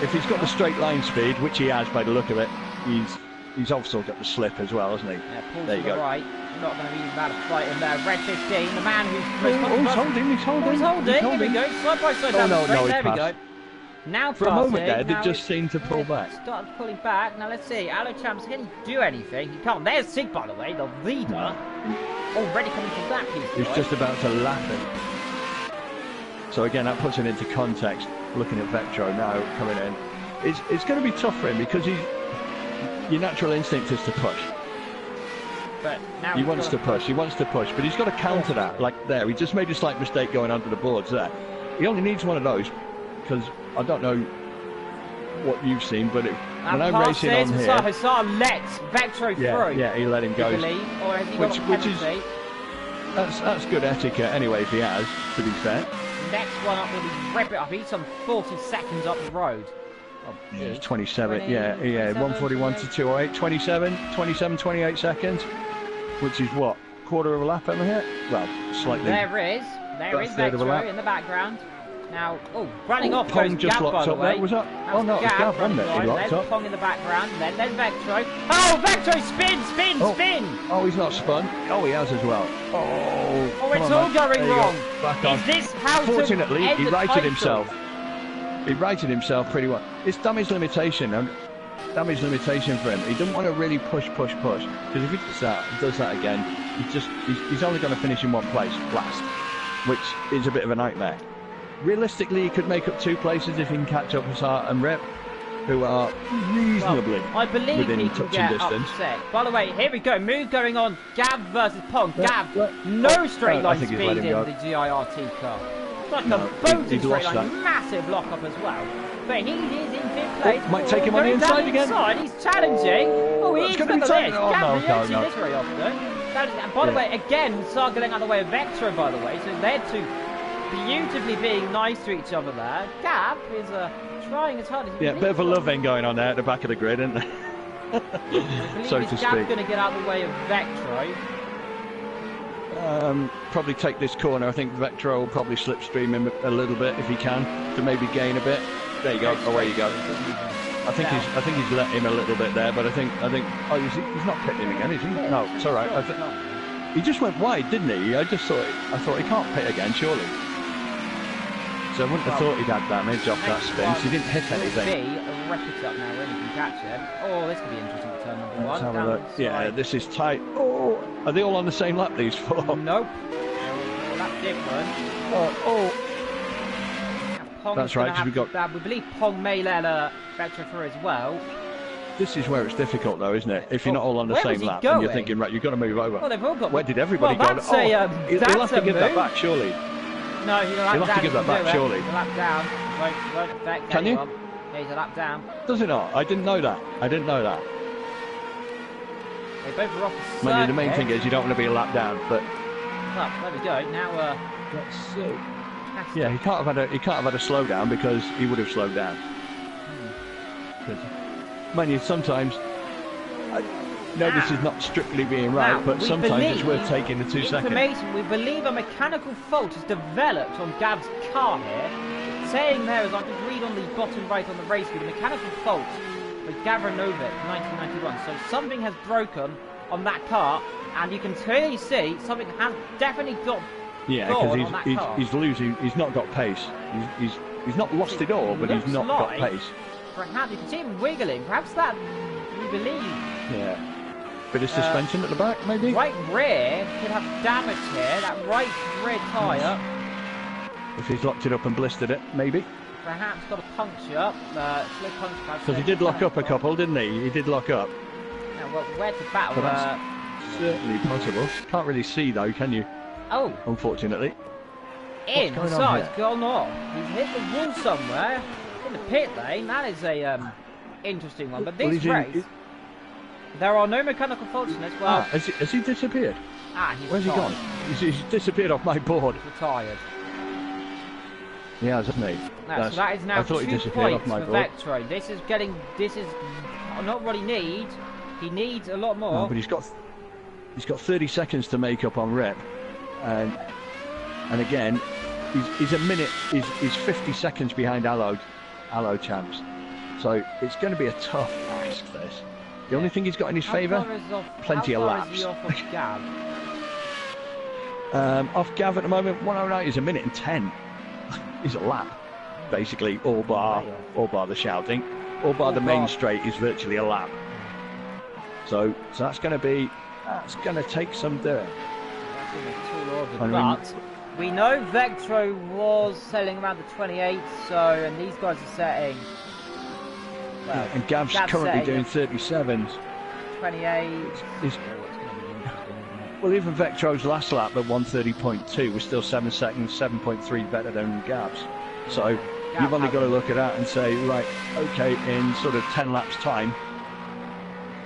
If he's got the straight line speed, which he has by the look of it, he's also got the slip as well, hasn't he? Yeah, pulls there you to the go. Right. Not going to be bad a fight in there. Red 15, the man who's he's holding. He's holding. He's holding. Here we go. Side by side down the straight. There we go. Now for a moment there, they just seemed to pull back. Started pulling back. Now let's see. Alochamp's can he do anything? He can't. There's Sig, by the way, the leader. Already coming from that piece. He's just about to lap him. So again, that puts it into context. Looking at Vectro now coming in, it's going to be tough for him because your natural instinct is to push. But now he wants to push, but he's got to counter that. Like there, he just made a slight mistake going onto the boards there. He only needs one of those because I don't know what you've seen, but when I'm racing on here, Hassan lets Vectro through. Yeah, he let him go. Or has he got which is that's good etiquette anyway. If he has, to be fair. Next one up will be rip it up. He's some 40 seconds up the road. Yeah, it's 27. 141 to 208. 27, 28 seconds, which is what, quarter of a lap over here? Well, slightly. There is Vectro in the background. Now, running off Pong goes just Gav, locked by the up way. there. Was that? Oh no, it was Gav, wasn't it? He locked up. Pong in the background, then there's Vectro. Oh, Vectro spin! Oh, he's not spun. Oh, he has as well. Oh, it's all going wrong. Back on. Is this how Fortunately, to end he the righted title? himself. He righted himself pretty well. It's damage limitation for him. He doesn't want to really push, because if he does that again, he's only going to finish in one place, last, which is a bit of a nightmare. Realistically, he could make up 2 places if he can catch up with Hart and Rip, who are reasonably within touching distance. Upset. By the way, here we go. Move going on. Gav versus Pong. Gav, no straight line speed in the GIRT car. It's like a boating straight line. Massive lock up as well. But he is in 5th place. Might take him on the inside again. He's challenging. He's got this. Gav, you don't see this very often. And by the way, again, Sar getting out of the way of Vector, by the way. So they're two beautifully being nice to each other there. Gav is trying as hard as he can. Yeah, a bit of a loving going on there at the back of the grid, isn't there? So to speak. Gav's going to get out of the way of Vectro. Probably take this corner. I think Vectro will probably slipstream him a little bit if he can, to maybe gain a bit. There you go. Away you go. I think he's let him a little bit there, but I think oh, he's not pitting again, is he? No, it's all right. He just went wide, didn't he? I thought he can't pit again, surely. So I wouldn't have thought he'd had damage off that spin. So he didn't hit anything. Wreck it up now when you can catch it. Oh, this could be interesting for turn number one. Have a look. Yeah, this is tight. Oh, are they all on the same lap, these four? Nope. That's different. That's right, because we've got... We believe Pong may let Vector through as well. This is where it's difficult, though, isn't it? If you're not all on the same lap, and you're thinking, right, you've got to move over. Well, they've all got... Where did everybody go? That's he'll have to give that back, surely. No, he'll have to give that back, surely. He's a lap down. Won't affect Can anyone. you? Yeah, he's a lap down. Does it not? I didn't know that. They both are off the circuit. Mind you, the main thing is you don't want to be a lap down, but... Well, there we go. Now, let's see. Yeah, he can't have had a slowdown because he would have slowed down. Mind you, sometimes... this is not strictly being right, now, but sometimes it's worth taking the 2 seconds. We believe a mechanical fault has developed on Gav's car here. Saying there, as I can read on the bottom right on the race view, the mechanical fault with GAVRA League 1991. So something has broken on that car, and you can clearly see something has definitely got because he's losing. He's not got pace. He's not lost it all, but he's not got pace. Perhaps you can see him wiggling. Perhaps that we believe. Yeah. Bit of suspension at the back, maybe. Right rear could have damage here. That right rear tyre. If he's locked it up and blistered it, maybe. Perhaps got a puncture. Slow puncture. Because he did lock up a couple, didn't he? He did lock up. Now, well, where to battle? Certainly possible. Can't really see though, can you? Oh. Unfortunately. Inside, gone off. He's hit the wall somewhere in the pit lane. That is a interesting one. But this race, there are no mechanical faults in this. Well, has he disappeared? Where's he gone? He's disappeared off my board. He's retired. He has, hasn't he? So that is now 2 points for Vectro. This is not what he needs. He needs a lot more. No, but he's got 30 seconds to make up on rep, and again, he's a minute. He's 50 seconds behind Allo champs. So it's going to be a tough ask. This. The only thing he's got in his favour, plenty of laps. Is he off of Gav? Off Gav at the moment, 109 is a minute and 10. He's a lap, basically, all bar the shouting, all bar the main straight is virtually a lap. So that's going to take some doing. But we know Vectro was selling around the 28, and these guys are setting. Well, and Gav's currently doing 37s. 28. Well, even Vectro's last lap at 130.2 was still 7 seconds, 7.3 better than Gav's. So you've only got to look at that and say, right, okay, in sort of 10 laps time,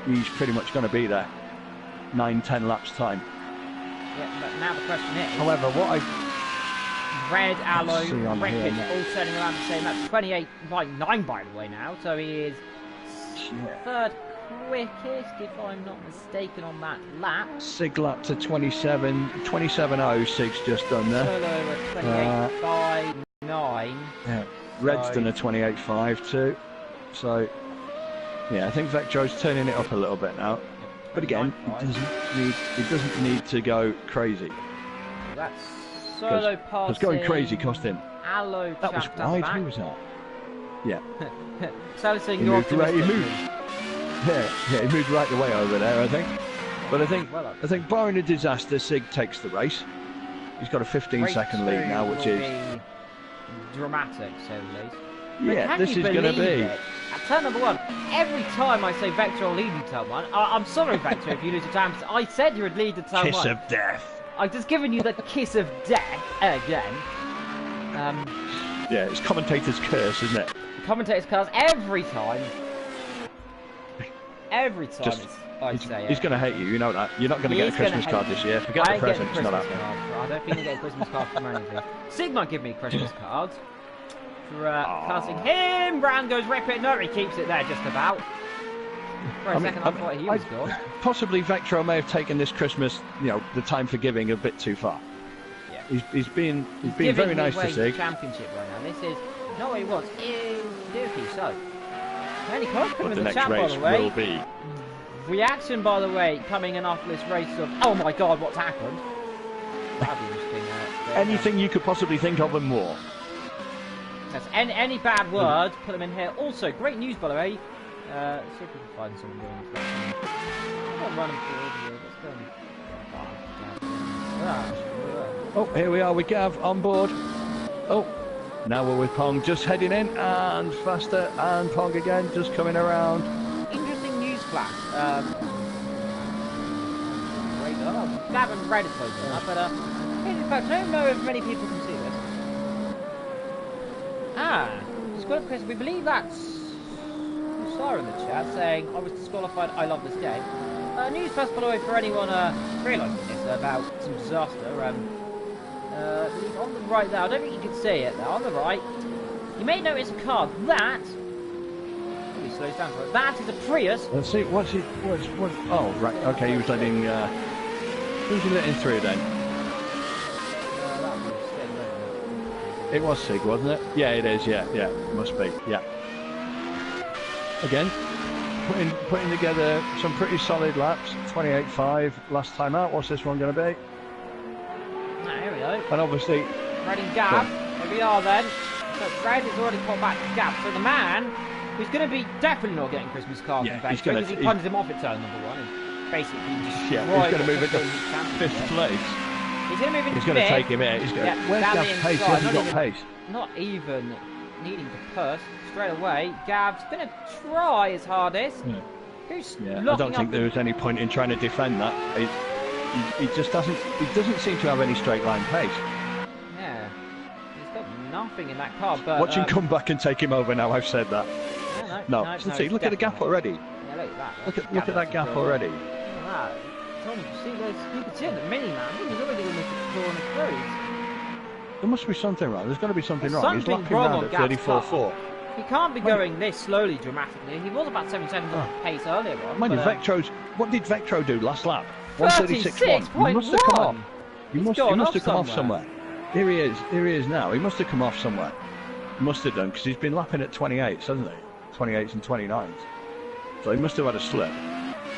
he's pretty much going to be there. 9-10 laps time. Yeah, but now the question is... However, what I... Red Alloy, Wreckage, all setting around the same. That's 28.9 by the way now, so he is third quickest, if I'm not mistaken, on that lap. Sig lap to 27.0, Sig's just done there. Solo at 28.9. Yeah, Red's done a 28.5 too. So, yeah, I think Vectro's turning it up a little bit now. But again, he doesn't need to go crazy. That's Solo passing. Because going crazy cost him. Allo that was wide. Who was that? Yeah. So saying you're optimistic. He moved right the way over there, I think. But I think barring a disaster, Sig takes the race. He's got a 15-second lead now, which is dramatic, so at least. Yeah, this is going to be. At turn number one, every time I say Vector will lead you turn one, I'm sorry, Vector, if you lose your time. I said you would lead to turn one. Kiss of death. I've just given you the kiss of death again. Yeah, it's commentator's curse, isn't it? Commentator's curse every time. Every time I say it. He's going to hate you, you know that. You're not going to get a Christmas card this year. Forget the present, it's not happening. I don't think I'll get a Christmas card from anything. Sig might give me a Christmas card for casting him. Brown goes rip it. No, he keeps it there just about. For a second, I thought he was gone. Possibly Vectro may have taken this Christmas, the time for giving a bit too far. Yeah. He's been very nice to Sig. Championship right now. This is not what he wants. Dookie, so. Any comments But coming the in the next chat, by race the way? will be. Reaction, by the way, coming in after this race of, oh my god, what's happened? That'd be interesting. Anything you could possibly think of and more. Yes, any bad words, put them in here. Also, great news, by the way. Let's see if we can find someone going into that. I'm running forward here. Let's go. Oh, here we are with Gav on board. Oh, now we're with Pong just heading in and faster, and Pong again just coming around. Interesting news flash. Gav and Red is closing up, but in fact, I don't know if many people can see this. Disqualification. We believe that's Sarah in the chat saying I was disqualified. I love this game. News flash, by the way, for anyone realising this about some disaster. On the right there, I don't think you can see it there. On the right, you may notice a car that. He slows down for it. That is a Prius. Let's see. What's? Oh, right. Okay, he was letting. Who's he letting through then? It was Sig, wasn't it? Yeah, it is. Yeah, must be. Yeah. Again, putting together some pretty solid laps. 28.5 last time out. What's this one going to be? Here we go. And obviously, Red and Gav. Here we are then. So Red has already caught back to Gav. So the man who's going to be definitely not getting Christmas cards yeah, because he punted him off at turn number 1 and basically he's going to move into 5th place. He's going to move into He's going to take him in. He's going. Where's Gav's pace? He hasn't got pace. Not even needing to push straight away. Gav's going to try his hardest. Yeah, I don't think there was any point in trying to defend that. He just doesn't. He doesn't seem to have any straight line pace. Yeah, he's got nothing in that car. But watch him come back and take him over. Now I've said that. No. See, look at the gap already. Yeah, look at that. Look at that gap already. Look at that. Tony, you can see the mini man. He was already almost a corner through. There must be something wrong. There's got to be something wrong. He's lapping wrong around at 34.4. He can't be going this slowly dramatically. He was about 7 seconds off pace earlier on. Mind you, what did Vectro do last lap? 136.1. He must have come off. He must have come off somewhere. Here he is now. He must have come off somewhere. He must have done, because he's been lapping at 28s, hasn't he? 28s and 29s. So he must have had a slip.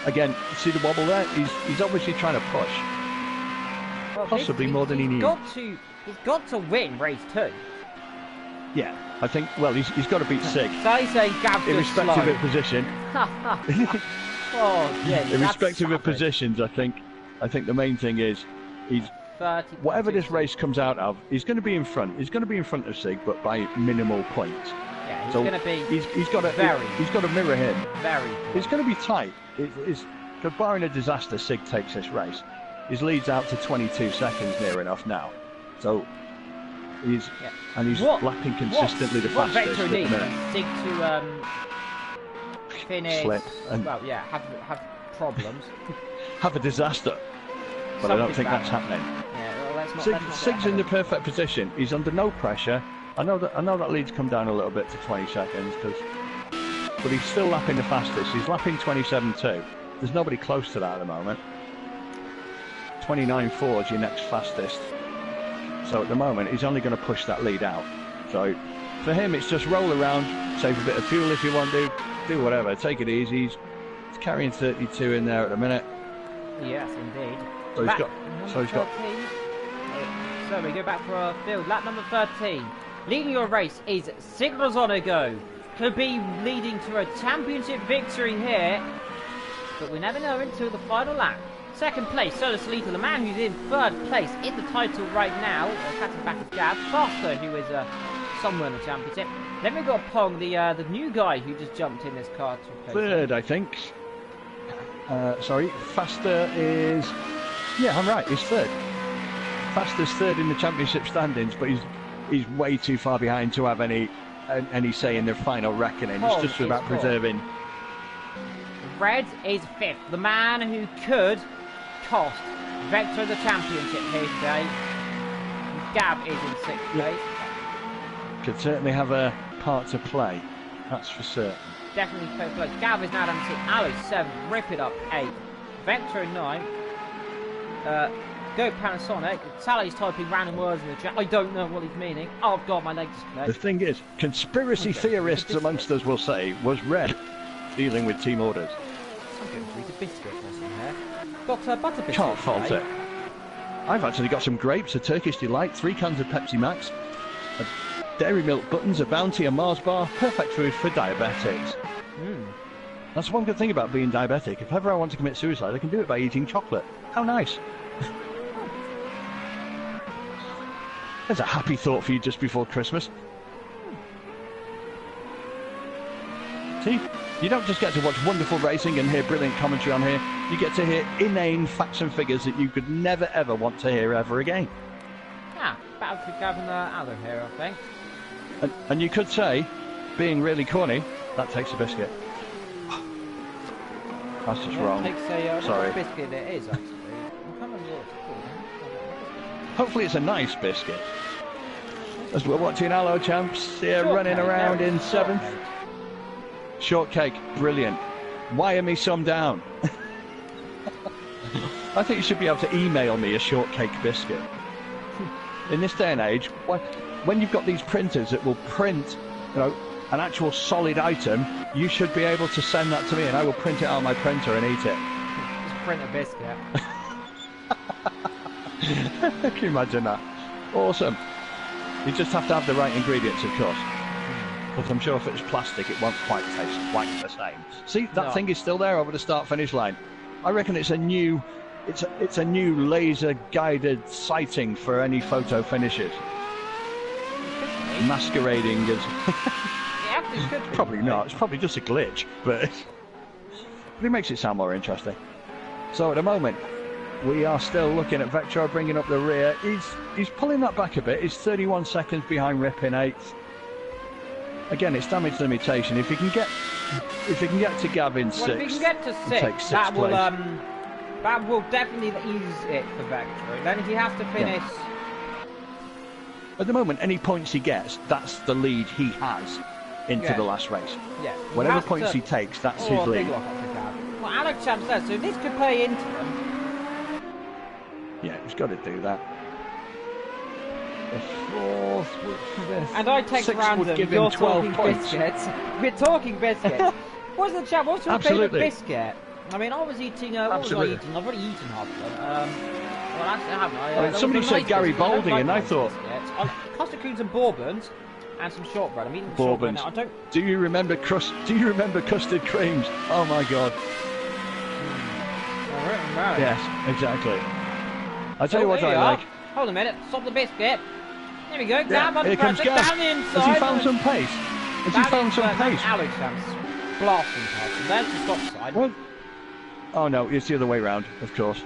Again, see the wobble there? He's obviously trying to push. Well, possibly more than he needs. He's got to win race 2. Yeah, I think. Well, he's got to beat Sig. So he's saying Gav's irrespective of position. Oh yeah. Irrespective of positions, I think the main thing is he's whatever this race comes out of, he's going to be in front. He's going to be in front of Sig, but by minimal points. Yeah, he's going to be. He's got to mirror him. Very. It's going to be tight. Because barring a disaster, Sig takes this race. His lead's out to 22 seconds near enough now. So he's lapping consistently the fastest at the minute. Sig to finish. Slip and have problems. Have a disaster. But I don't think that's happening. Yeah, well, Sig's in the perfect position. He's under no pressure. I know that lead's come down a little bit to 20 seconds, but he's still lapping the fastest. He's lapping 27.2. There's nobody close to that at the moment. 29.4 is your next fastest. So at the moment, he's only going to push that lead out. So for him, it's just roll around, save a bit of fuel if you want to, do whatever, take it easy. He's carrying 32 in there at the minute. Yes, indeed. So he's got. So we go back for our field. Lap number 13. Leading your race is Sig Rozonego. Could be leading to a championship victory here, but we never know until the final lap. Second place, Solo Solita, the man who's in 3rd place in the title right now, catching back with Gav. Faster, who is somewhere in the championship. Then we've got Pong, the new guy who just jumped in this car to place. 3rd, I think. Sorry, Faster is. Yeah, I'm right. He's 3rd. Faster's 3rd in the championship standings, but he's way too far behind to have any say in the final reckoning. It's just about preserving. Red is 5th, the man who could cost Vector the championship here today. Gav is in 6th place. Could certainly have a part to play, that's for certain. Definitely close. Gav is now down to 6th, Aloe 7th, Rip It Up 8th, Vector 9th, Go Panasonic. Sally's typing random words in the chat. I don't know what he's meaning. Oh god, my leg disconnected. The thing is, conspiracy theorists amongst us will say, was red dealing with team orders. I'm going to eat a biscuit or something here. Got butter biscuit. Can't fault it. I've actually got some grapes, a Turkish Delight, 3 cans of Pepsi Max, a Dairy Milk Buttons, a Bounty, a Mars bar. Perfect food for diabetics. That's one good thing about being diabetic. If ever I want to commit suicide, I can do it by eating chocolate. How nice. There's a happy thought for you just before Christmas. See? You don't just get to watch wonderful racing and hear brilliant commentary on here. You get to hear inane facts and figures that you could never ever want to hear ever again. Ah, battle for Governor Allen here, I think. And you could say, being really corny, that takes a biscuit. That's just wrong. Takes a, sorry. What biscuit it is, actually. I can't remember what it's called. Hopefully it's a nice biscuit. As we're watching Hello Champs here running around in 7th. Shortcake, brilliant. Wire me some down. I think you should be able to email me a shortcake biscuit. In this day and age, when you've got these printers that will print, you know, an actual solid item, you should be able to send that to me and I will print it out on my printer and eat it. Just print a biscuit. Can you imagine that? Awesome. You just have to have the right ingredients, of course. But I'm sure if it was plastic, it won't quite taste quite the same. See, that thing is still there over the start-finish line. I reckon it's a new laser-guided sighting for any photo finishes. Masquerading as... Probably not. It's probably just a glitch, but it makes it sound more interesting. So at the moment, we are still looking at Vector bringing up the rear. He's pulling that back a bit. He's 31 seconds behind Rip in 8th. Again, it's damage limitation. If you can get to Gav in 6th, if you can get to 6th, that will definitely ease it for Vector. Then if he has to finish. At the moment, any points he gets, that's the lead he has into the last race. Yeah. Whatever points he takes, that's his lead. Well, Alex Champ says, so this could play into him. Yeah, he's got to do that. The 4th, and I text random, give you're him 12 talking points. Biscuits. We're talking biscuits. What's the chat? What's your favourite Absolutely. biscuit? I mean, I was eating, what was I eating? I've already eaten half of them. Well, actually, I haven't. Somebody said Gary Balding, and I thought... Custard creams and bourbons, and some shortbread. I'm eating bourbons. Shortbread now. Do you remember custard creams? Oh my god. Yes, exactly. I'll tell you what I like. Hold a minute, stop the biscuit. There we go, here comes Gav. Down the inside. Has he found some pace? Has he found some pace? Alex blasting past him. There's the stop sign. What? Oh no, it's the other way round, of course.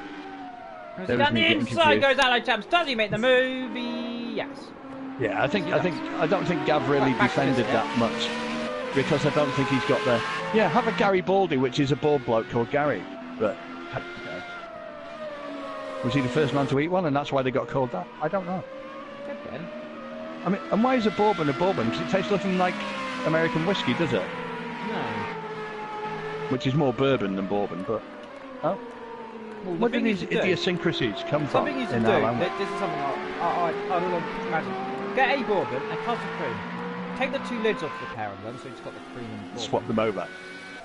Down the inside goes Alex Champs. Does he make the movie? Yes. Yeah, I don't think Gav really defended that much, because I don't think he's got the... Yeah, have a Gary Baldy, which is a bald bloke called Gary, but... Was he the first man to eat one, and that's why they got called that? I don't know. Okay. I mean, and why is a bourbon a bourbon? Because it tastes nothing like American whiskey, does it? No. Which is more bourbon than bourbon, but... Oh? Well, where do these idiosyncrasies come from? Something you should do, this is something I don't know, imagine. Get a bourbon and custard cream. Take the 2 lids off the pair of them, so it's got the cream and bourbon. Swap them over.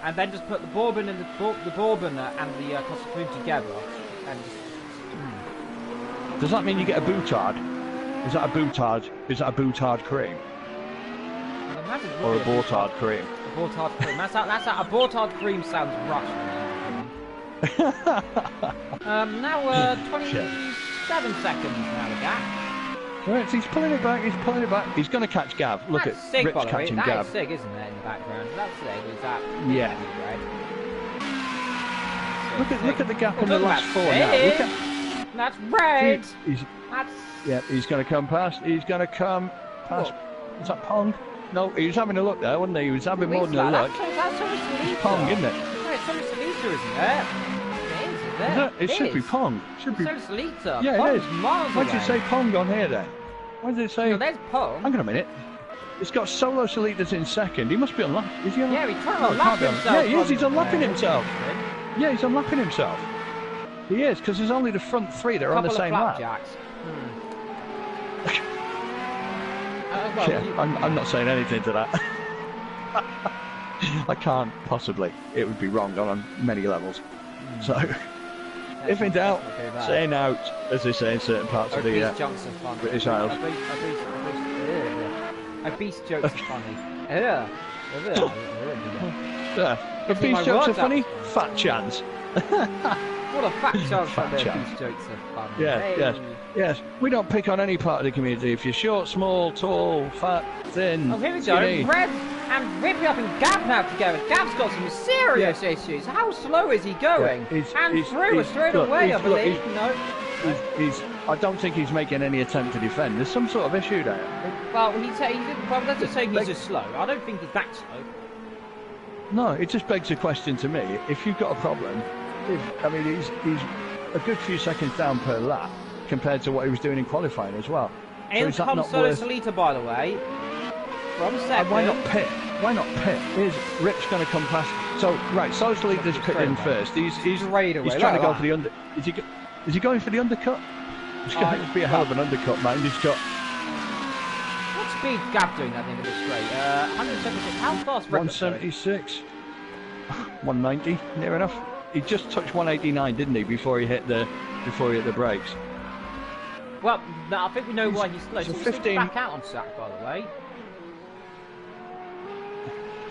And then just put the bourbon and the bourbon and the custard cream together, and just... Does that mean you get a boutard? Is that a boutard? Is that a boutard cream? Or a Bortard cream? A Bortard cream. That's how a Bortard cream sounds Russian. Now 27 seconds now the gap. Right, so he's pulling it back, He's going to catch Gav. Look at Sig, Rip's catching Gav. That is Sig, isn't it, in the background? That's Sig, is that... Yeah. Right? Look at the gap in the last 4 now. Look at... That's red! He's going to come past. He's going to come past... What? Is that Pong? No, he was having a look there, wasn't he? He was having more than a look. That's Pong, isn't it? No, it's Solis Salita, isn't it? It is, isn't it? It should be Pong. Should be. Solis Salita. Yeah, Pong's it is. miles Why does it say Pong on here then? Why does it say... No, there's Pong. Hang on a minute. It's got Solo Salitas in second. He must be unlapping. Is he unlapping? Yeah, he's trying to unlap himself. Yeah, he is. He's unlapping himself. Yeah, he's unlapping himself. He is, because there's only the front three that are on the same lap. Well, Yeah, I'm not saying anything to that. I can't possibly. It would be wrong on many levels. So, if in doubt, saying out, as they say in certain parts of the British Isles. Obese jokes are funny. Obese jokes are funny? Fat chance. What a fat chance that obese jokes are funny. Yeah, yes. We don't pick on any part of the community. If you're short, small, tall, fat, thin, oh, here we skinny. go. Red and Rippy up and Gav now together. Gav's got some serious issues. How slow is he going? And through straight away, I believe. I don't think he's making any attempt to defend. There's some sort of issue there. Well, that's just saying he's just slow. I don't think he's that slow. No, it just begs a question to me. If you've got a problem, he's a good few seconds down per lap compared to what he was doing in qualifying as well. In comes Solo Solita, by the way, from second. Why not pit? Why not pit? Here's Rip's going to come past. So right, Solo Solita's pitting first. He's trying to go for the under. Is he going for the undercut? It's going to be a hell of an undercut, man. He's got. What speed Gav doing at the end of the straight? 176. How fast? 176. 190, near enough. He just touched 189, didn't he, before he hit the brakes? Well, no, I think we know why he's slow. So He's 15 back out on sack, by the way.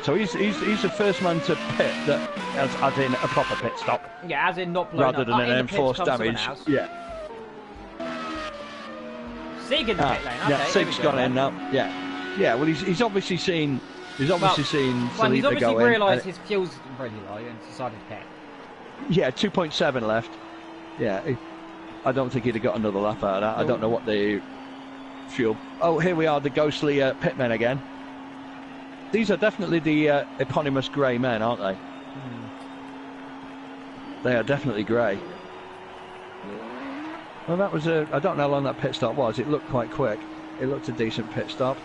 So he's the first man to pit that as in a proper pit stop. Yeah, as in not blowing rather than an enforced damage. Yeah. Sig in the pit lane. Okay, yeah, Sig's gone in now. Yeah. Yeah. Well, he's obviously seen. He's obviously seen. Well, he's Salita obviously go realised his fuel's really low and decided to pit. Yeah, 2.7 left. Yeah. I don't think he'd have got another lap out of that. I don't know what the fuel. Oh, here we are, the ghostly pitmen again. These are definitely the eponymous grey men, aren't they? They are definitely grey. Well, that was I don't know how long that pit stop was. It looked quite quick. It looked a decent pit stop.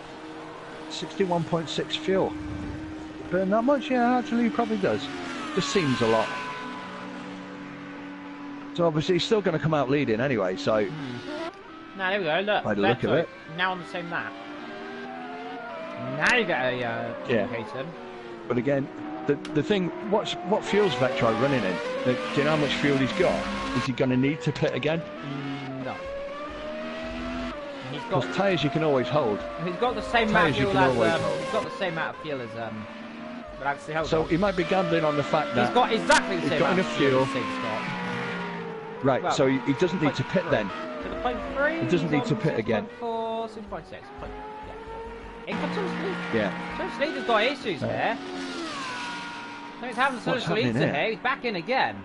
61.6 fuel. Burn that much? Yeah, actually, he probably does. Just seems a lot. So obviously, he's still going to come out leading anyway. So. Now there we go. Look. By the look of it. Now on the same lap. Now you get a indicator. But again, the thing, what fuel's Vectro running in? Do you know how much fuel he's got? Is he going to need to pit again? No. Because tyres you can always hold. He's got the same amount of fuel as he's got the same amount of fuel as So he might be gambling on the fact that he's got exactly the same amount of fuel. Right. Well, so he doesn't need to pit then. To the point 3. He doesn't need to pit again. 6.4, 6.6. In comes Yeah. So Sleeter's got issues there. So he's having some Sleeter here. He's back in again.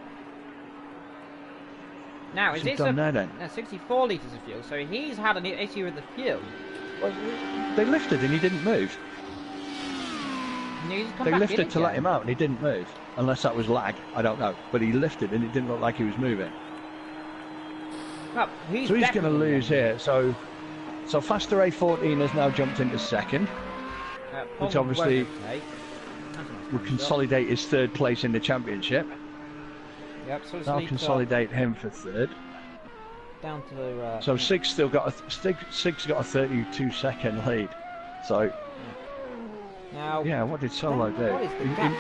Now, is this 64 litres of fuel? So he's had an issue with the fuel. Well, they lifted and he didn't move. They lifted to let him out and he didn't move. Unless that was lag, I don't know. But he lifted and it didn't look like he was moving. Well, he's going to lose here. So Faster A14 has now jumped into second, which obviously will consolidate his third place in the championship. Yep, so that'll consolidate him for third. Down to so Sig's got a 32-second lead. So now, yeah, what did Solo do?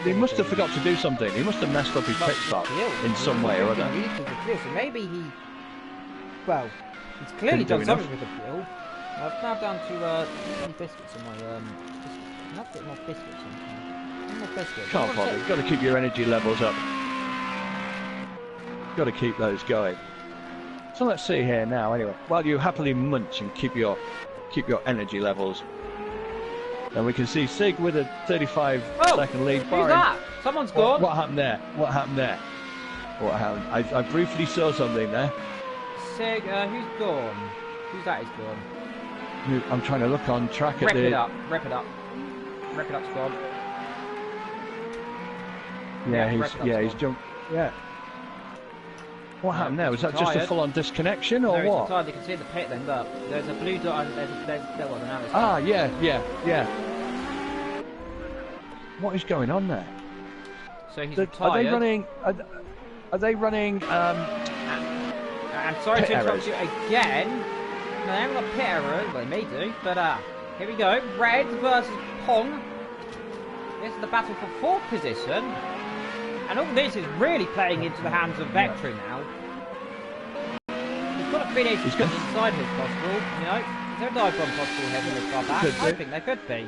He must have forgot to do something. He must have messed up his pit stop in some way or other. So maybe he. Well, he's clearly done something with the fuel. I've now down to some biscuits in my I've got more biscuits in more biscuits. Can't bother. You've got to keep your energy levels up. Got to keep those going. So let's see here now. Anyway, while you happily munch and keep your energy levels, and we can see Sig with a 35-second lead. Who's that? Someone's gone. What happened there? What happened there? What happened? I briefly saw something there. Sig, who's gone? Who's that is gone? I'm trying to look on track at the... Rip it up, squad. Yeah, he's jumped. Yeah. What happened there? Was that just a full-on disconnection or what? No, you can see the pit then, look. There's a blue dot and there's an arrow. Ah, yeah. What is going on there? So he's retired. Are they running I'm sorry Pit to interrupt errors. you again. No, they haven't got pit errors. Well, they may do, but here we go. Red versus Pong. This is the battle for 4th position. And all this is really playing into the hands of Vectro now. He's got to finish inside if possible, you know. Is there a dive bomb possible here from this far back? I think there could be.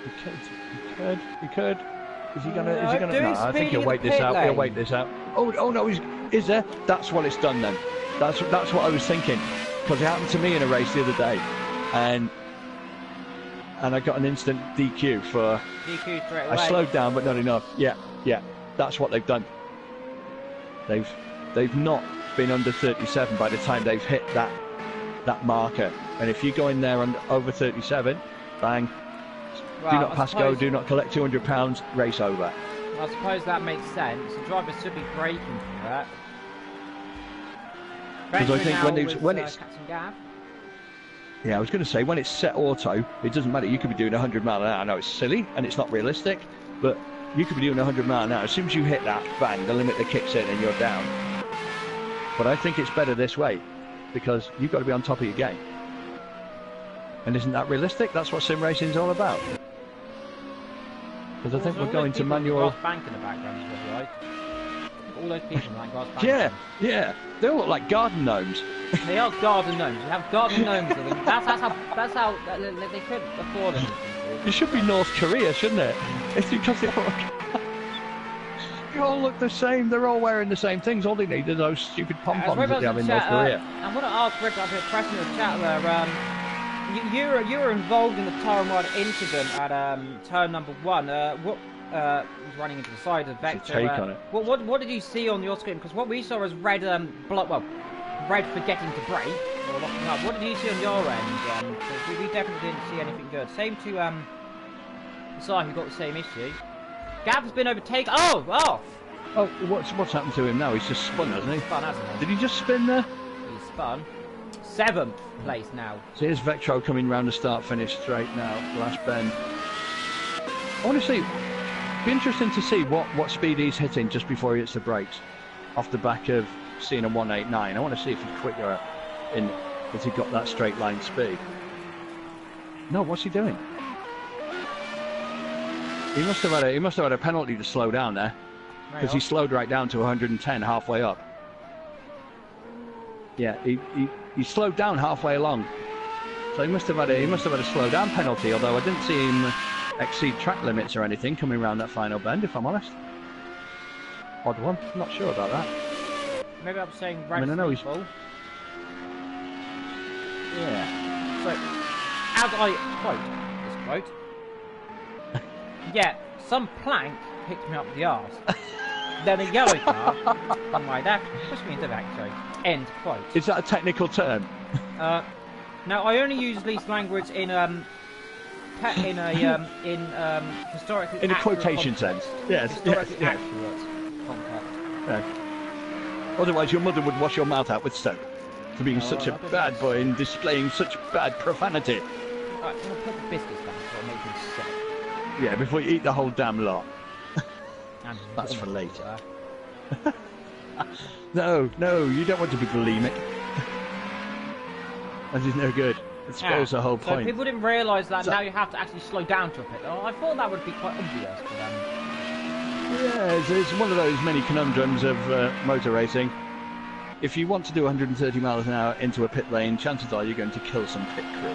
He could. Is he gonna? No, Is he gonna? No, I think he'll wait this out. He'll wait this out. Oh no, is there? That's what it's done then. That's what I was thinking, because it happened to me in a race the other day, and I got an instant DQ for. DQ straight away. I slowed down, but not enough. Yeah. That's what they've done. They've not been under 37 by the time they've hit that marker. And if you go in there and over 37, bang. Well, do not pass go, do not collect £200, race over. I suppose that makes sense. The driver should be braking for that. Because I think when it's Captain Gav. Yeah, I was going to say, when it's set auto, it doesn't matter. You could be doing 100 mile an hour. I know it's silly and it's not realistic, but you could be doing 100 mile an hour. As soon as you hit that, bang, the limiter kicks in and you're down. But I think it's better this way, because you've got to be on top of your game. And isn't that realistic? That's what sim racing is all about. Because I think we're going to manual. Bank in the background, right? All those people like Ross Bank. Yeah. They all look like garden gnomes. They are garden gnomes. You have garden gnomes. That's how they could afford them. It should be North Korea, shouldn't it? It's because they all look the same. They're all wearing the same things. All they need are those stupid pom-poms that they have in North Korea. I want to ask Rick, I've been pressing the chat there. You were involved in the Taramod incident at turn number 1. What was running into the side of Vector? Take on it. What did you see on your screen? Because what we saw was red, red forgetting to brake or locking up. What did you see on your end? We definitely didn't see anything good. Same to Sai, who got the same issue. Gav has been overtaken. Oh, what's happened to him now? He's just spun, hasn't he? Spun, hasn't he? Did he just spin there? He's spun. 7th place now. So here's Vectro coming round the start finish straight now. Last bend. I want to see. Be interesting to see what speed he's hitting just before he hits the brakes. Off the back of seeing a 189. I want to see if he's quicker if he got that straight line speed. No, what's he doing? He must have had a penalty to slow down there, because he slowed right down to 110 halfway up. Yeah, he slowed down halfway along, so he must have had a slow down penalty. Although I didn't see him exceed track limits or anything coming around that final bend, if I'm honest. Odd one. I'm not sure about that. Maybe I'm saying right. I mean, I know he's full. Yeah. So, as I quote this quote, yeah, some plank picked me up the arse. Then a yellow car on my left pushed me into Vectro. End quote. Is that a technical term? Now I only use least language in historically in a accurate quotation context. sense. Yes. Historically Yes. accurate context. Yeah. Otherwise, your mother would wash your mouth out with soap for being such a bad boy and displaying such bad profanity. Right, I'm gonna put the biscuits down so I'll make them sick. Yeah, before you eat the whole damn lot. And That's for later. No, you don't want to be bulimic. That is no good. It spoils the whole point. So people didn't realise that now you have to actually slow down to a pit. I thought that would be quite obvious for them. Yeah, it's one of those many conundrums of motor racing. If you want to do 130 miles an hour into a pit lane, chances are you're going to kill some pit crew,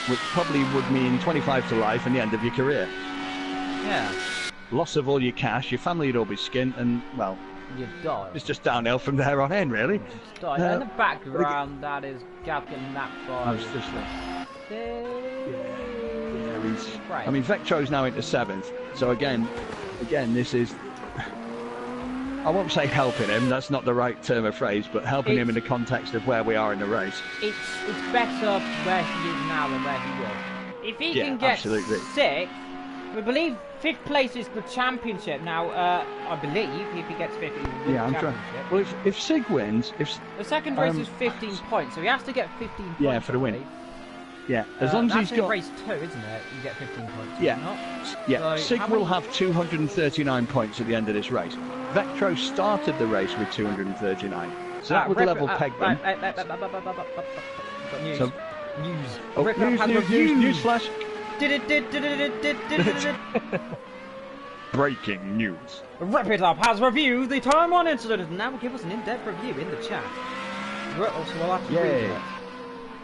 which probably would mean 25 to life and the end of your career. Yeah. Loss of all your cash, your family would all be skint, and, well, you die. It's just downhill from there on in, really. Just die. In the background, that is Gav getting that far. I was just I mean, Vectro's now into 7th, so again, this is, I won't say helping him, that's not the right term of phrase, but helping him in the context of where we are in the race. It's better where he is now than where he was. If he can get 6th, we believe 5th place is the championship now. I believe if he gets 5th, he will win the championship. Well, if Sig wins, the second race is 15 points, so he has to get 15 points. Yeah, for the win. Yeah, as long as he's got race 2, isn't it? You get 15 points. Yeah. So Sig will have 239 points at the end of this race. Vectro started the race with 239. So that would level peg them. Got news. So- News. Oh, Rip Up has news reviews. flash. Did it. Breaking news. Wrap It Up has reviewed the Time 1 incident and now will give us an in-depth review in the chat. Also, we'll have to read it.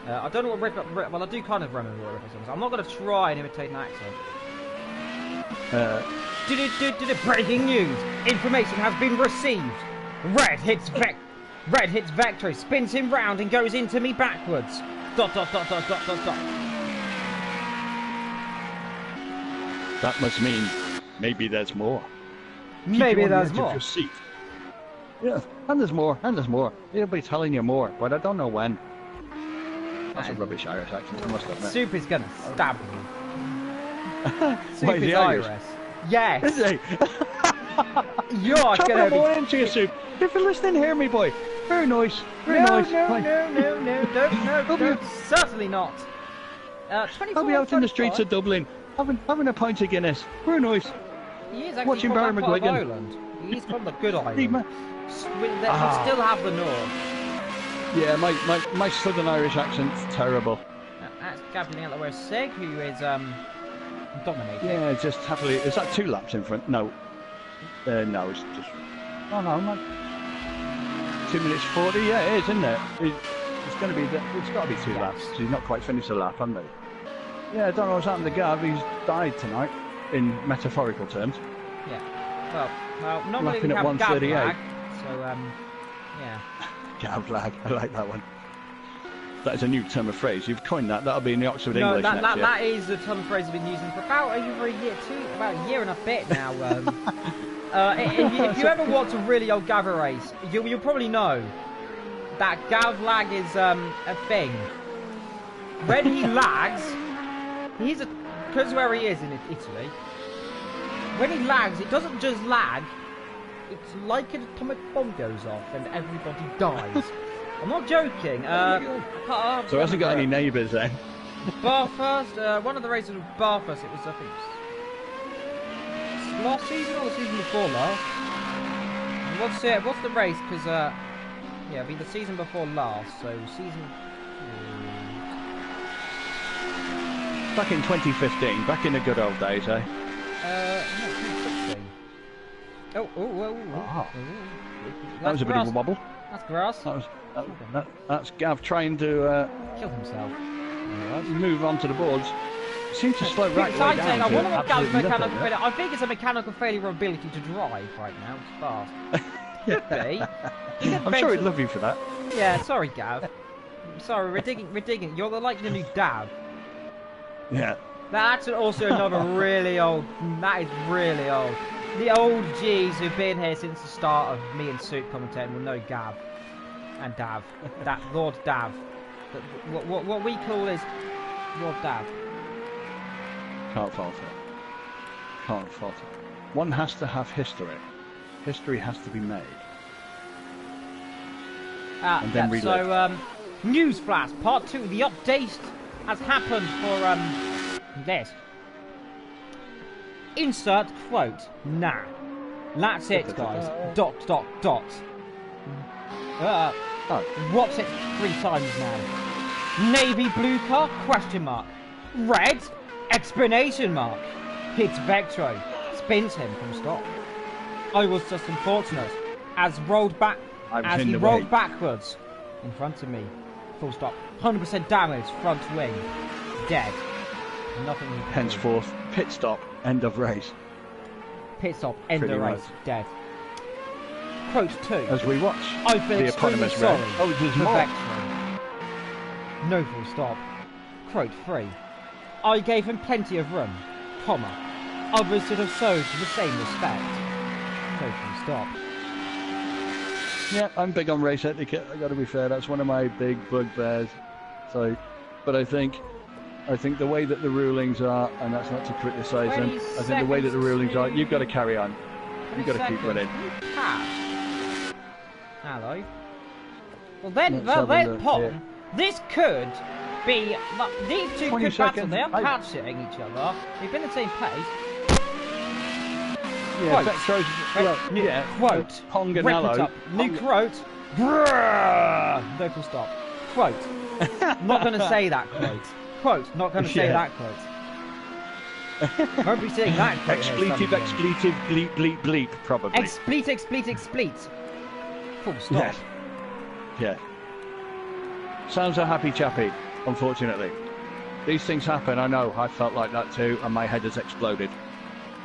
I don't know what Rip Up... Well, I do kind of remember what Rip Up is. I'm not going to try and imitate an accent. Breaking news. Information has been received. Red hits Vectro, spins him round and goes into me backwards. ... That must mean maybe there's more. Maybe there's more. Your seat. Yeah, and there's more, and there's more. He'll be telling you more, but I don't know when. That's a rubbish Irish accent, I must admit. Soup is gonna stab you. Soup Wait, is the Irish. Irish? Yes. Is he? You're Chop gonna it more be... into your soup. If you're listening, hear me, boy. Very nice. Very nice. No, certainly not. 24, I'll be out in the 25. streets of Dublin, having a pint of Guinness. Very nice. He is actually watching from Barry that part of McGuigan. Ireland. He's from the good island. Leave me- We still have the north. Yeah, my southern Irish accent's terrible. That's GavraLeague Sig, who is dominating. Yeah, just happily. Is that 2 laps in front? No. No, it's just. Oh no, man. 2 minutes 40. Yeah, it is, isn't it? It's going to be. It's got to be 2 laps. So he's not quite finished the lap, haven't they? Yeah, I don't know what's happened to Gav. He's died tonight, in metaphorical terms. Yeah. Well, normally we Lapping have at 1:38. GavRag, so yeah. GavRag, I like that one. That is a new term of phrase. You've coined that. That'll be in the Oxford English next year. That is the term of phrase I've been using for about over a year, about a year and a bit now. If you ever watch a really old Gavra race, you'll probably know that GavReague is a thing. When he lags, because where he is in Italy, when he lags, it doesn't just lag, it's like an atomic bomb goes off and everybody dies. I'm not joking. So he hasn't got any neighbours then. Bathurst, one of the races was Bathurst, it was, I think, last season or the season before last? What's the race? Because, yeah, it'd be the season before last, so season... Back in 2015, back in the good old days, eh? Not 2016. Oh. That was a bit of a wobble. That's grass. That's Gav trying to Kill himself. move onto the boards. Seems to slow right way down. I wonder what Gav's absolutely mechanical nothing, failure. I think it's a mechanical failure of ability to drive right now. It's fast. Could be. I'm sure he'd love you for that. Yeah, sorry, Gav. Sorry, we're digging. You're like the new Dav. Yeah. That's also another really old. That is really old. The old G's who've been here since the start of me and Soup commentating will know Gav and Dav. That Lord Dav. What we call is Lord Dav. Can't fault it. Can't fault it. One has to have history. History has to be made. And then relive. So, newsflash, part 2. The update has happened for this. Insert quote. Nah. That's it, guys. ... What's it 3 times now? Navy blue car? Question mark. Red? Explanation mark. Hits Vectro. Spins him from stop. I was just unfortunate as he rolled backwards in front of me. Full stop. 100% damage. Front wing. Dead. Nothing. Henceforth, pit stop. End of race. Pit stop. End of race. Dead. Quote 2. As we watch I've been the extremely eponymous sorry red. Oh, there's for more. Vectro. No full stop. Quote 3. I gave him plenty of room, comma. Others should have showed the same respect. No full stop. Yeah, I'm big on race etiquette. I got to be fair. That's one of my big bugbears. So, but I think the way that the rulings are, and that's not to criticise them. I think the way that the rulings are, you've got to carry on. You've got to keep running. Hello. Well then, Pom, yeah. This could be these two 20 could battle. seconds. They are patching each other. They've been in the same place. Yeah, Vectro's, Quote. Pong and Rip Hello. it up. New quote. Brrr! No full stop. Quote. Not going to say that quote. Quote. Not going to say that quote. Won't be saying that quote. Expletive, expletive, bleep, bleep, bleep, probably. Expleet, expleet, expleet. Full stop. Yes. Yeah. Sounds a happy chappy, unfortunately. These things happen, I know. I felt like that too, and my head has exploded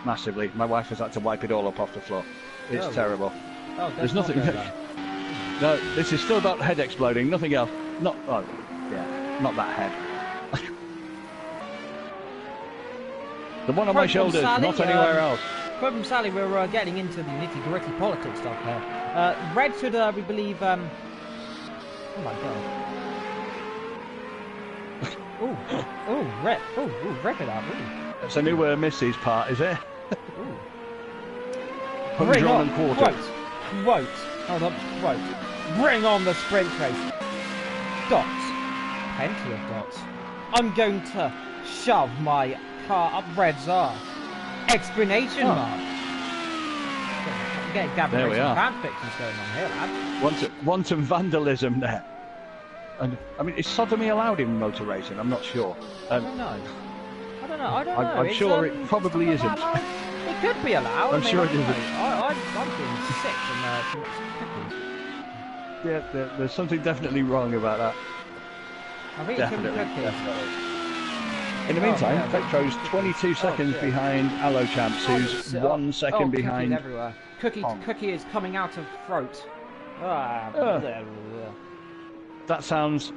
massively. My wife has had to wipe it all up off the floor. It's terrible. Oh, there's nothing. No, this is still about head exploding, nothing else. Not, oh, yeah, not that head. The one on my shoulders, Sally, not anywhere else. Quote from Sally, we're getting into the nitty-gritty politics stuff here. Red should, we believe, oh my god. Ooh, red. Ooh, red for that. Ooh. It's a new Mrs. part, is it? Ooh. Bring on and quarter. Quote. Hold on. Quote. Bring on the sprint race. Dots. Plenty of dots. I'm going to shove my car up Red's arse. Explanation mark. Get There we are. fan fictions going on here, lad. Wanton vandalism there. And I mean, is sodomy allowed in motor racing? I'm not sure. I don't know. I'm sure it probably isn't. It could be allowed. I'm sure it isn't. I'm feeling sick from cookies. Yeah, there's something definitely wrong about that. I think it's from cookies. Definitely. In the meantime, Vectro's 22 seconds behind Allo Champs, who's 1 second behind. Everywhere. Cookie is coming out of throat. That sounds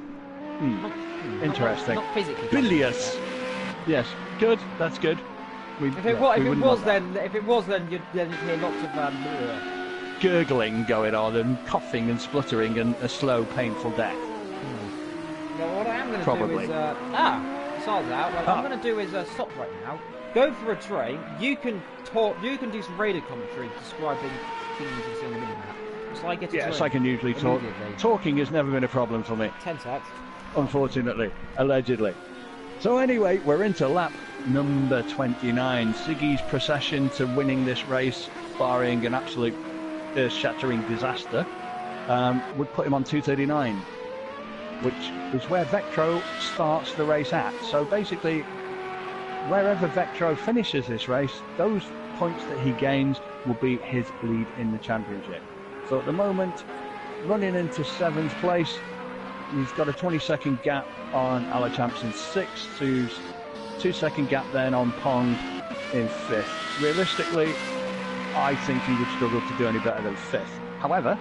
interesting. Not physically. Bilious. Yes, good. That's good. If it was, then you'd hear lots of gurgling going on and coughing and spluttering and a slow, painful death. Well, what I am going to do is besides that, what I'm going to do is stop right now. Go for a drink. You can talk. You can do some radio commentary describing things you see on the minimap. So I get to yes, I can usually talk. Talking has never been a problem for me. 10 seconds. Unfortunately, allegedly. So anyway, we're into lap number 29. Siggy's procession to winning this race, barring an absolute earth-shattering disaster, would put him on 2:39, which is where Vectro starts the race at. So basically, wherever Vectro finishes this race, those points that he gains will be his lead in the championship. So at the moment, running into 7th place, he's got a 20-second gap on Allo Champs in 6th, 2-second gap then on Pong in 5th. Realistically, I think he would struggle to do any better than 5th. However,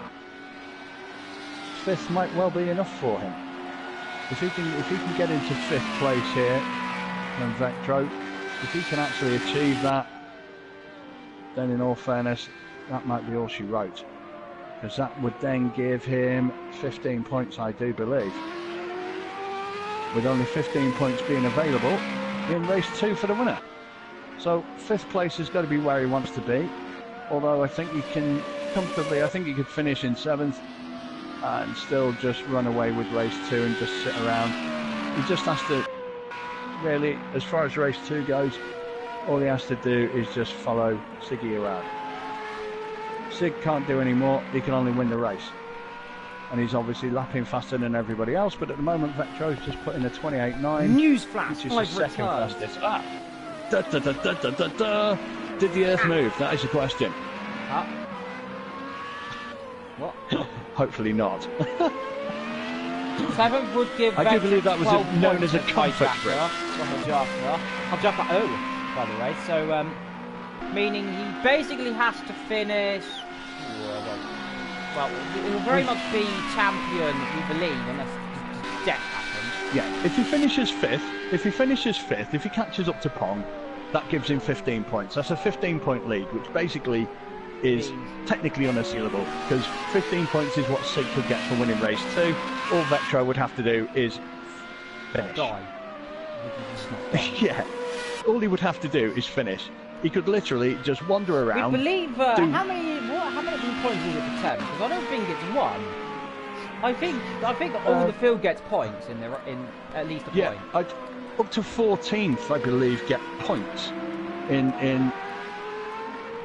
5th might well be enough for him. If he can get into 5th place here, then Vectro, if he can actually achieve that, then in all fairness, that might be all she wrote. Because that would then give him 15 points, I do believe. With only 15 points being available in race 2 for the winner. So 5th place has got to be where he wants to be. Although I think he can comfortably, I think he could finish in 7th and still just run away with race 2 and just sit around. He just has to, really, as far as race 2 goes, all he has to do is just follow Siggy around. Sig can't do any more, he can only win the race. And he's obviously lapping faster than everybody else, but at the moment Vectro's just put in a 28.9. Newsflash, which is the second fastest. Did the Earth move? That is the question. What? Hopefully not. 7 would give I do believe that was known as a comfort break. By the way, so meaning he basically has to finish. Well, it will very much be champion, we believe, unless death happens. Yeah, if he finishes 5th, if he catches up to Pong, that gives him 15 points. That's a 15-point lead, which basically is technically unassailable, because 15 points is what Sig could get for winning race 2. All Vectro would have to do is finish. Die. Yeah, all he would have to do is finish. He could literally just wander around. We believe how many points is it for 10? Because I don't think it's 1. I think all the field gets points in at least a point. Up to 14th, I believe, get points in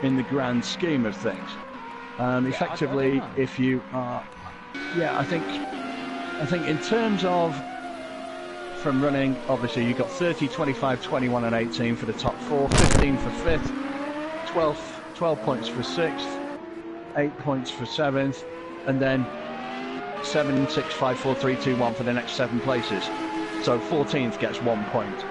the grand scheme of things. Effectively, if you are Yeah, I think in terms of from running, obviously you've got 30, 25, 21 and 18 for the top 4, 15 for 5th, 12 points for 6th, 8 points for 7th, and then 7, 6, 5, 4, 3, 2, 1 for the next 7 places. So 14th gets 1 point.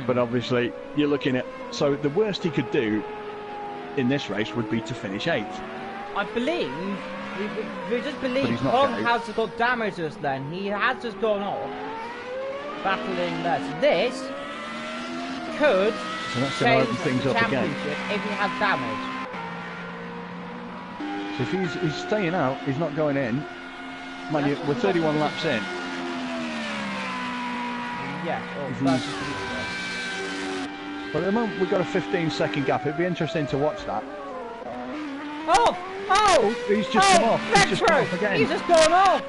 But obviously you're looking at, so the worst he could do in this race would be to finish 8th. I believe, we just believe Pong has got damage just then. He has just gone off, battling that. So this could change things the up again championship if he has damage. So if he's staying out, he's not going in. Mind you, we're 31 laps in. Yeah, But at the moment we've got a 15-second gap. It'd be interesting to watch that. Oh! He's just come off. He's just come off again. He's just gone off.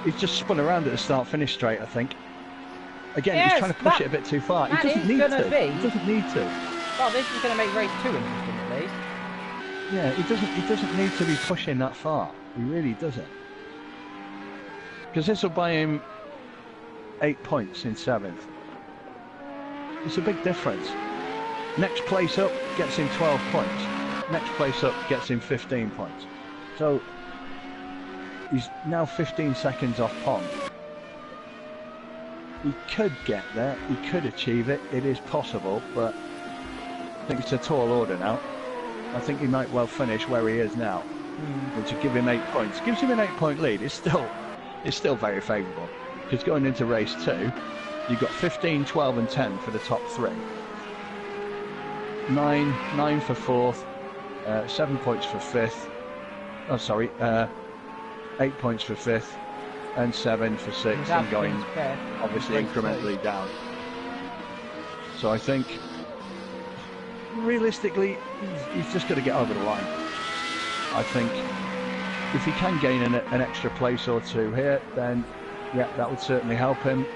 He's just spun around at the start-finish straight, I think. Again, he's trying to push it a bit too far. He doesn't need to. He doesn't need to. Well, this is going to make race 2 interesting at least. Yeah, he doesn't need to be pushing that far. He really doesn't. Because this will buy him 8 points in 7th. It's a big difference. Next place up gets him 12 points. Next place up gets him 15 points. So he's now 15 seconds off Pong. He could get there. He could achieve it. It is possible, but I think it's a tall order now. I think he might well finish where he is now, which would give him 8 points. Gives him an 8-point lead. It's still very favourable, because going into race 2, you've got 15, 12 and 10 for the top 3. 9 for 4th, 7 points for 5th. Oh, sorry, 8 points for 5th, and 7 for 6th, and going obviously incrementally down. So I think realistically, he's just got to get over the line. I think if he can gain an extra place or 2 here, then yeah, that would certainly help him,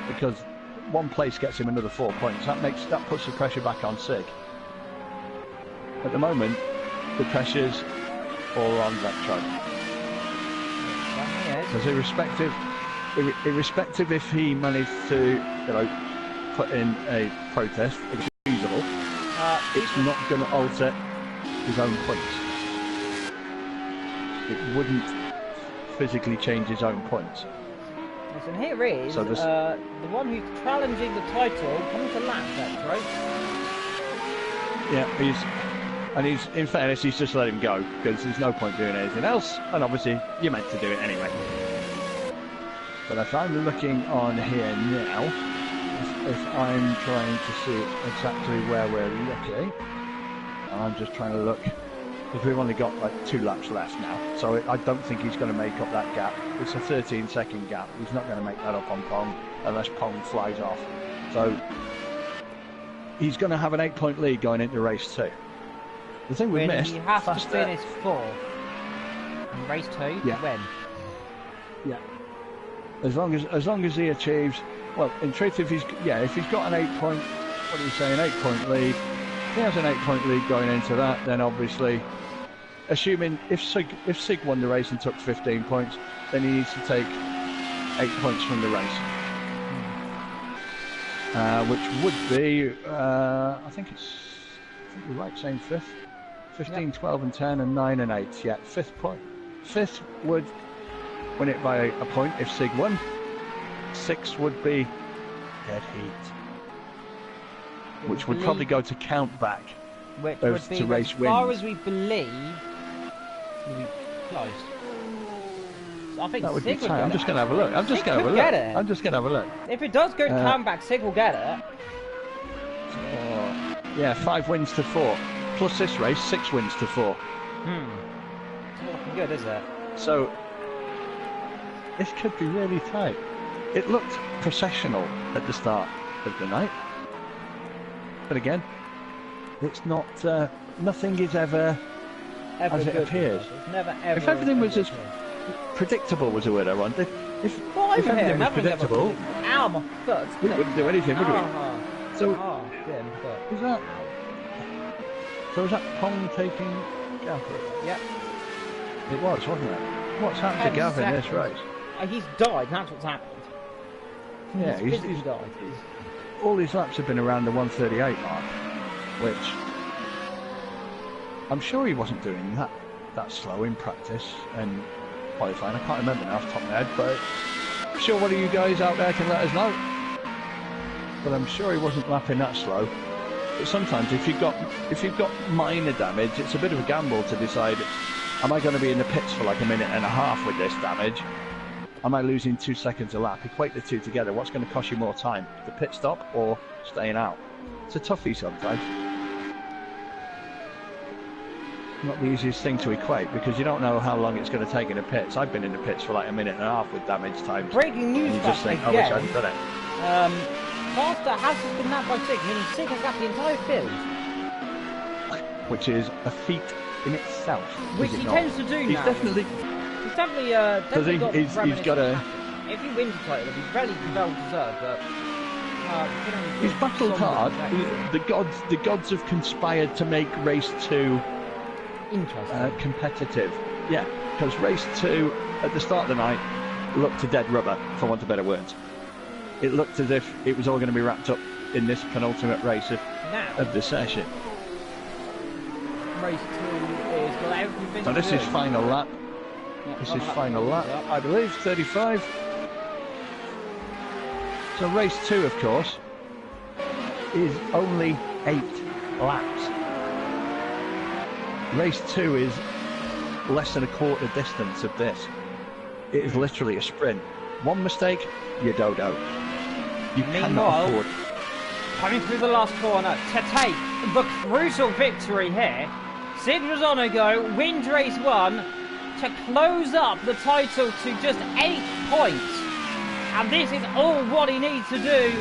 because 1 place gets him another 4 points. That puts the pressure back on Sig. At the moment, the pressure's all on Retro. Because irrespective if he managed to, put in a protest, excusable, it's not going to alter his own points. It wouldn't physically change his own points. And here is the one who's challenging the title coming to lap, that's right. Yeah, he's in fairness, he's just let him go, because there's no point doing anything else, and obviously you're meant to do it anyway. But if I'm looking on here now, if I'm trying to see exactly where we're looking, I'm just trying to look, because we've only got like 2 laps left now, so I don't think he's going to make up that gap. It's a 13-second gap. He's not going to make that up on Pong unless Pong flies off. So he's going to have an 8-point lead going into race 2. The thing we missed, he has to finish 4 in race 2. Yeah. When? Yeah. As long as he achieves, well, in truth, if he's got an 8-point, what do you say, an 8-point lead? If he has an 8-point lead going into that, then obviously, assuming if Sig won the race and took 15 points, then he needs to take 8 points from the race, which would be, I think you're right saying 5th, 15, 12 and 10 and 9 and 8. Yeah, 5th point. 5th would win it by a point if Sig won. 6th would be dead heat, which would probably go to count back, which would be, to race wins. As far as we believe, will be close. So I think that would Sig be tight. I'm just going to have a look. I'm just going to have a look. If it does go to count back, Sig will get it. Yeah, 5 wins to 4. Plus this race, 6 wins to 4. It's not looking good, is it? So this could be really tight. It looked processional at the start of the night, but again, it's not. Nothing is ever as it appears. It's never ever. If everything was as predictable, was a word I wanted. If everything was predictable, ow, my foot! We wouldn't do anything, would we? So is that? So is that Pong taking Gavra? Yep. It was, wasn't it? What's happened to 10 Gav in this seconds. race? He's died, that's what's happened. Yeah, He's physically died. all his laps have been around the 138 mark, which I'm sure he wasn't doing that slow in practice and qualifying. I can't remember now off the top of my head, but I'm sure one of you guys out there can let us know. But I'm sure he wasn't lapping that slow. But sometimes if you've got minor damage, it's a bit of a gamble to decide, am I going to be in the pits for like a minute and a half with this damage? Am I losing 2 seconds a lap? Equate the two together. What's going to cost you more time? The pit stop or staying out? It's a toughie sometimes. Not the easiest thing to equate because you don't know how long it's going to take in the pits. I've been in the pits for like a minute and a half with damage times. Breaking news, and you just think, again. I wish I hadn't done it. Master has just been napped by 6, meaning 6 has got the entire field. Which is a feat in itself. Which he tends to do He's now. definitely He's definitely got he's got a. If he wins the title, it'll be very well deserved, but He's battled hard. The gods have conspired to make race 2 interesting. competitive. Yeah, because race 2 at the start of the night looked to dead rubber, for want of better words. It looked as if it was all going to be wrapped up in this penultimate race of the session. Race 2 is got everything. So this is final lap. Yeah, This is final lap, I believe, 35. So race 2, of course, is only 8 laps. Race 2 is less than a quarter distance of this. It is literally a sprint. One mistake, you're dodo. You cannot afford. Coming through the last corner to take the crucial victory here. 6 was on ago, wins race 1 to close up the title to just 8 points. And this is all what he needs to do.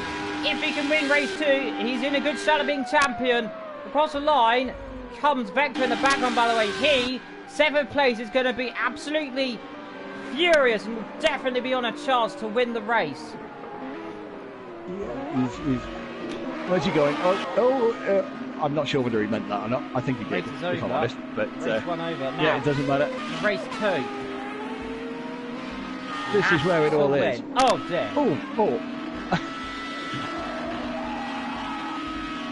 If he can win race 2, he's in a good shot of being champion. Across the line comes Vector in the background, by the way. He, 7th place, is going to be absolutely furious and will definitely be on a chance to win the race. Yeah, where's he going? I'm not sure whether he meant that or not. I think he did, if I'm honest. But race 1 over. Now, yeah, it doesn't matter. Race 2. This is where it all is. Oh dear. Oh.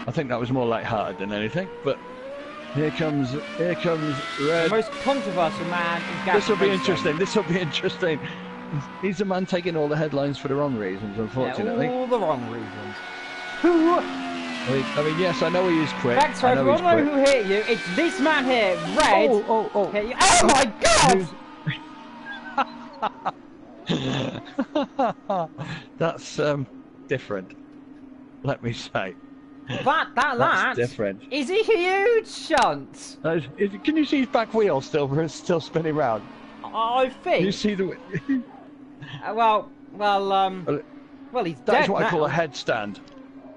I think that was more light-hearted than anything. But here comes Red. The most controversial man in GAVRA. This will be interesting. This will be interesting. He's the man taking all the headlines for the wrong reasons, unfortunately. Yeah, all the wrong reasons. I mean, yes, I know he is quick. Vector, I don't know who hit you. It's this man here, Red. Oh. Hit you. Oh my God! That's different. Let me say. That's different. Is a huge shunt. Can you see his back wheel still spinning round? I think. Can you see the? Well, he's dead. That is what now. I call a headstand.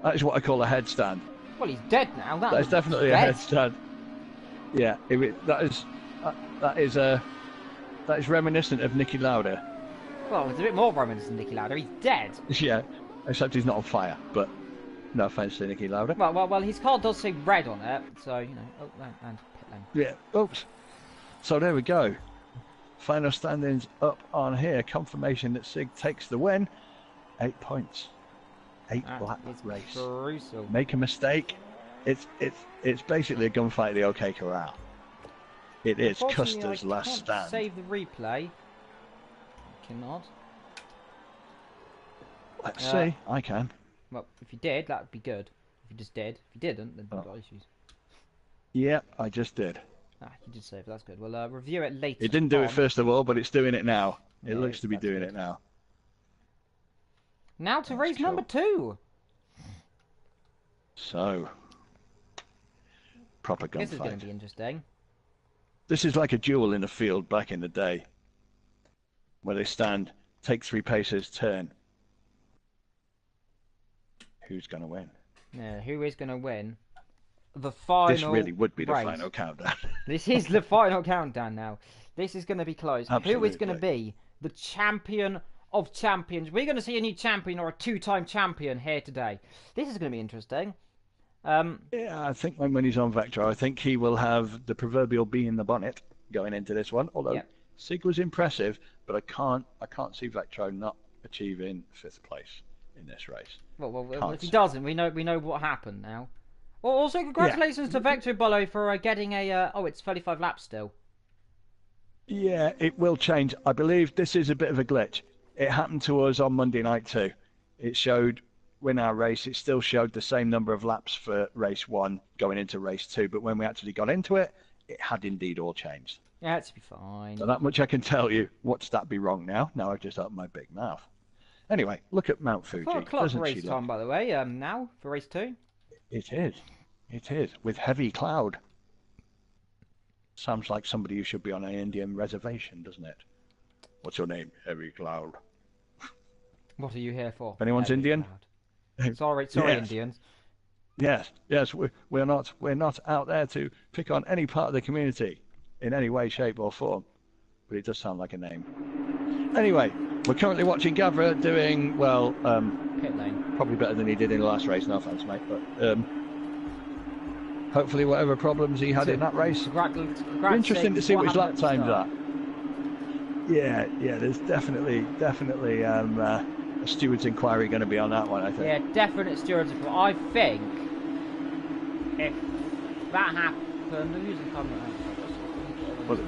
That is what I call a headstand. Well, he's dead now. That is definitely a headstand. Yeah, that is reminiscent of Niki Lauda. Well, it's a bit more reminiscent of Niki Lauda. He's dead. Yeah, except he's not on fire. But no offense to Niki Lauda. Well, his car does say red on it, so you know. Oh, and pit lane. Yeah. Oops. So there we go. Final standings up on here. Confirmation that Sig takes the win. 8 points. 8 lap race. Crucial. Make a mistake. It's basically a gunfight at the OK Corral. It is Custer's last stand. Save the replay. I cannot. Let's see. I can. Well, if you did, that would be good. If you just did. If you didn't, then you've got issues. Yeah, I just did. You did save. That's good. We'll review it later. It didn't do it first of all, but it's doing it now. It looks to be doing it now. Now to race number 2. So, proper gunfight. This is going to be interesting. This is like a duel in the field back in the day, where they stand, take 3 paces, turn. Who's going to win? Yeah, who is going to win? The final. This really would be the race. final countdown. This is the final countdown now. This is going to be close. Absolutely. Who is going to be the champion of champions? We're going to see a new champion or a 2-time champion here today. This is going to be interesting. Yeah, I think when he's on Vector, I think he will have the proverbial bee in the bonnet. going into this one. Although Yep. Sig was impressive, but I can't see Vectro not achieving 5th place in this race. Well, if he doesn't, we know what happened now. Well, also congratulations to Vector Bolo for getting a. It's 35 laps still. Yeah, it will change. I believe this is a bit of a glitch. It happened to us on Monday night too. It showed when our race, it still showed the same number of laps for race 1 going into race 2, but when we actually got into it, it had indeed all changed. Yeah, it's be fine. So that much I can tell you. Watch that be wrong now. Now I've just opened my big mouth. Anyway, look at Mount Fuji. 4 o'clock Doesn't race she time, look? by the way. Now for race 2. It is. It is with heavy cloud. Sounds like somebody who should be on an Indian reservation, doesn't it? What's your name? Heavy Cloud. What are you here for? If anyone's Heavy Indian? Cloud. Sorry, Yes. Indians. Yes, we're not out there to pick on any part of the community in any way, shape or form, but it does sound like a name. Anyway, we're currently watching Gavra doing, well, Pit lane. probably better than he did in the last race, no offense mate, but hopefully whatever problems he had in that race. Interesting to see what his lap times are. Yeah, there's definitely a steward's inquiry going to be on that one, I think. Yeah, definite stewards. I think if that happened, who's the camera? Well,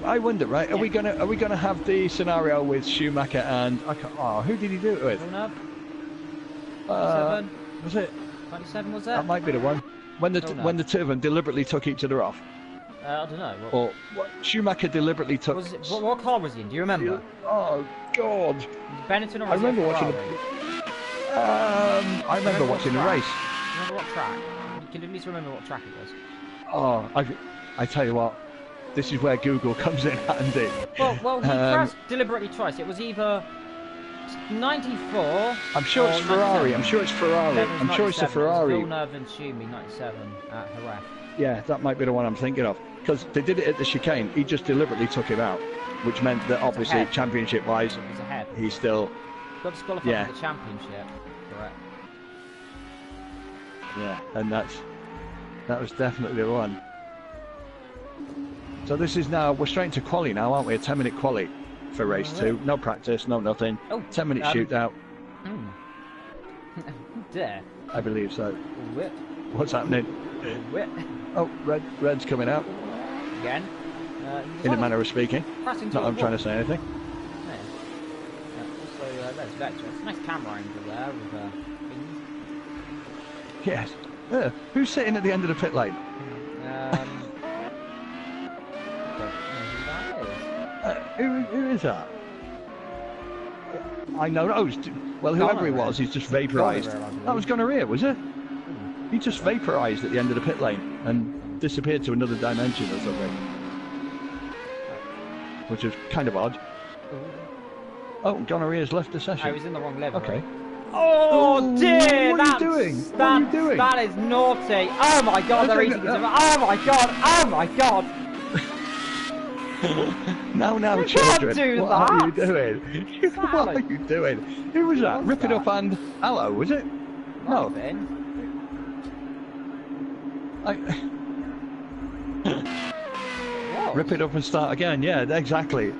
I wonder, right? Are we gonna have the scenario with Schumacher and who did he do it with? Was it? 27 was That it? might be the one. When the two of them deliberately took each other off. I don't know. Or Schumacher deliberately took. What car was he in? Do you remember? Oh God! Benetton or I remember watching. I remember watching the race. Remember what track? You can at least remember what track it was. Oh, I tell you what, this is where Google comes in handy. Well, he crashed deliberately twice. It was either 94. I'm sure it's Ferrari. I'm sure it's Ferrari. I'm sure it's a Ferrari. Villeneuve and Schumi 97 at Jerez. Yeah, that might be the one I'm thinking of. Because they did it at the chicane. He just deliberately took him out, which meant that obviously championship-wise, He's ahead. he's still. Got disqualified for the championship. Correct. Yeah, and that was definitely the one. So this is now, we're straight into quali now, aren't we? A 10-minute quali for race 2. No practice, no nothing. 10-minute shootout. There. I believe so. Whip. What's happening? Whip. Oh, red's coming out. Again. In a manner of speaking. Not I'm trying to say anything. Yeah. Also, there's Vector. It's a nice camera angle there with things. Yes. Who's sitting at the end of the pit lane? Who is that? I know. Well, whoever he was, he's just vaporised. That was gonorrhea, was it? He just vaporised at the end of the pit lane and disappeared to another dimension or something, which is kind of odd. Oh, gonorrhea's left the session. I was in the wrong level. Okay. Oh dear! What are you doing? What are you doing? That is naughty! Oh my god, they're eating each other! Oh my god! Oh my god! Now, You children, can't do what that. are you doing? What are you doing? Who was that? Rip it up and hello, was it? No. Rip it up and start again. Yeah, exactly.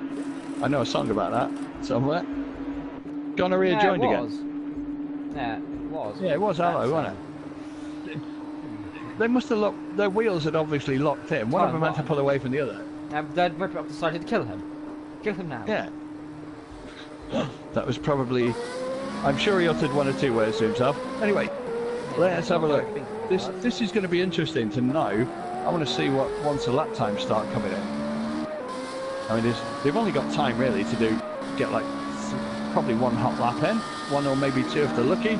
I know a song about that somewhere. Gonorrhea joined again. Yeah, it was. Yeah, it was hello, wasn't it? They must have locked. Their wheels had obviously locked in. One of them had to pull away from the other. They'd rip it up, decided to kill him. Kill him now. Yeah. That was probably. I'm sure he uttered one or two words to himself. Anyway, let's have a look. This is going to be interesting to know. I want to see what once the lap times start coming in. I mean, they've only got time really to get like probably one hot lap in, one or maybe two if they're lucky.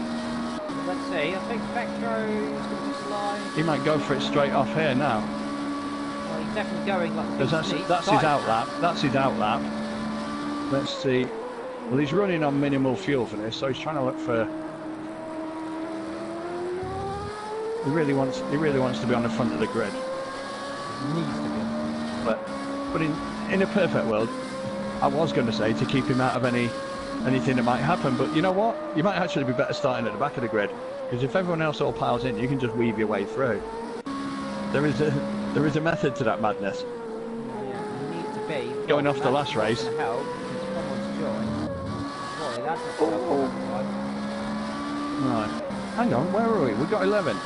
Let's see. I think Vectro is going to slide. He might go for it straight off here now. Well, he's definitely going like. Because that's his out lap. That's his out lap. Let's see. Well, he's running on minimal fuel for this, so he's trying to look for. He really wants to be on the front of the grid. Needs to be. But in a perfect world, I was going to say to keep him out of anything that might happen. But you know what? You might actually be better starting at the back of the grid, because if everyone else all piles in, you can just weave your way through. There is a method to that madness. be. going off the last race. Help, someone's joined. Boy, that's Right. Hang on, where are we? We got 11.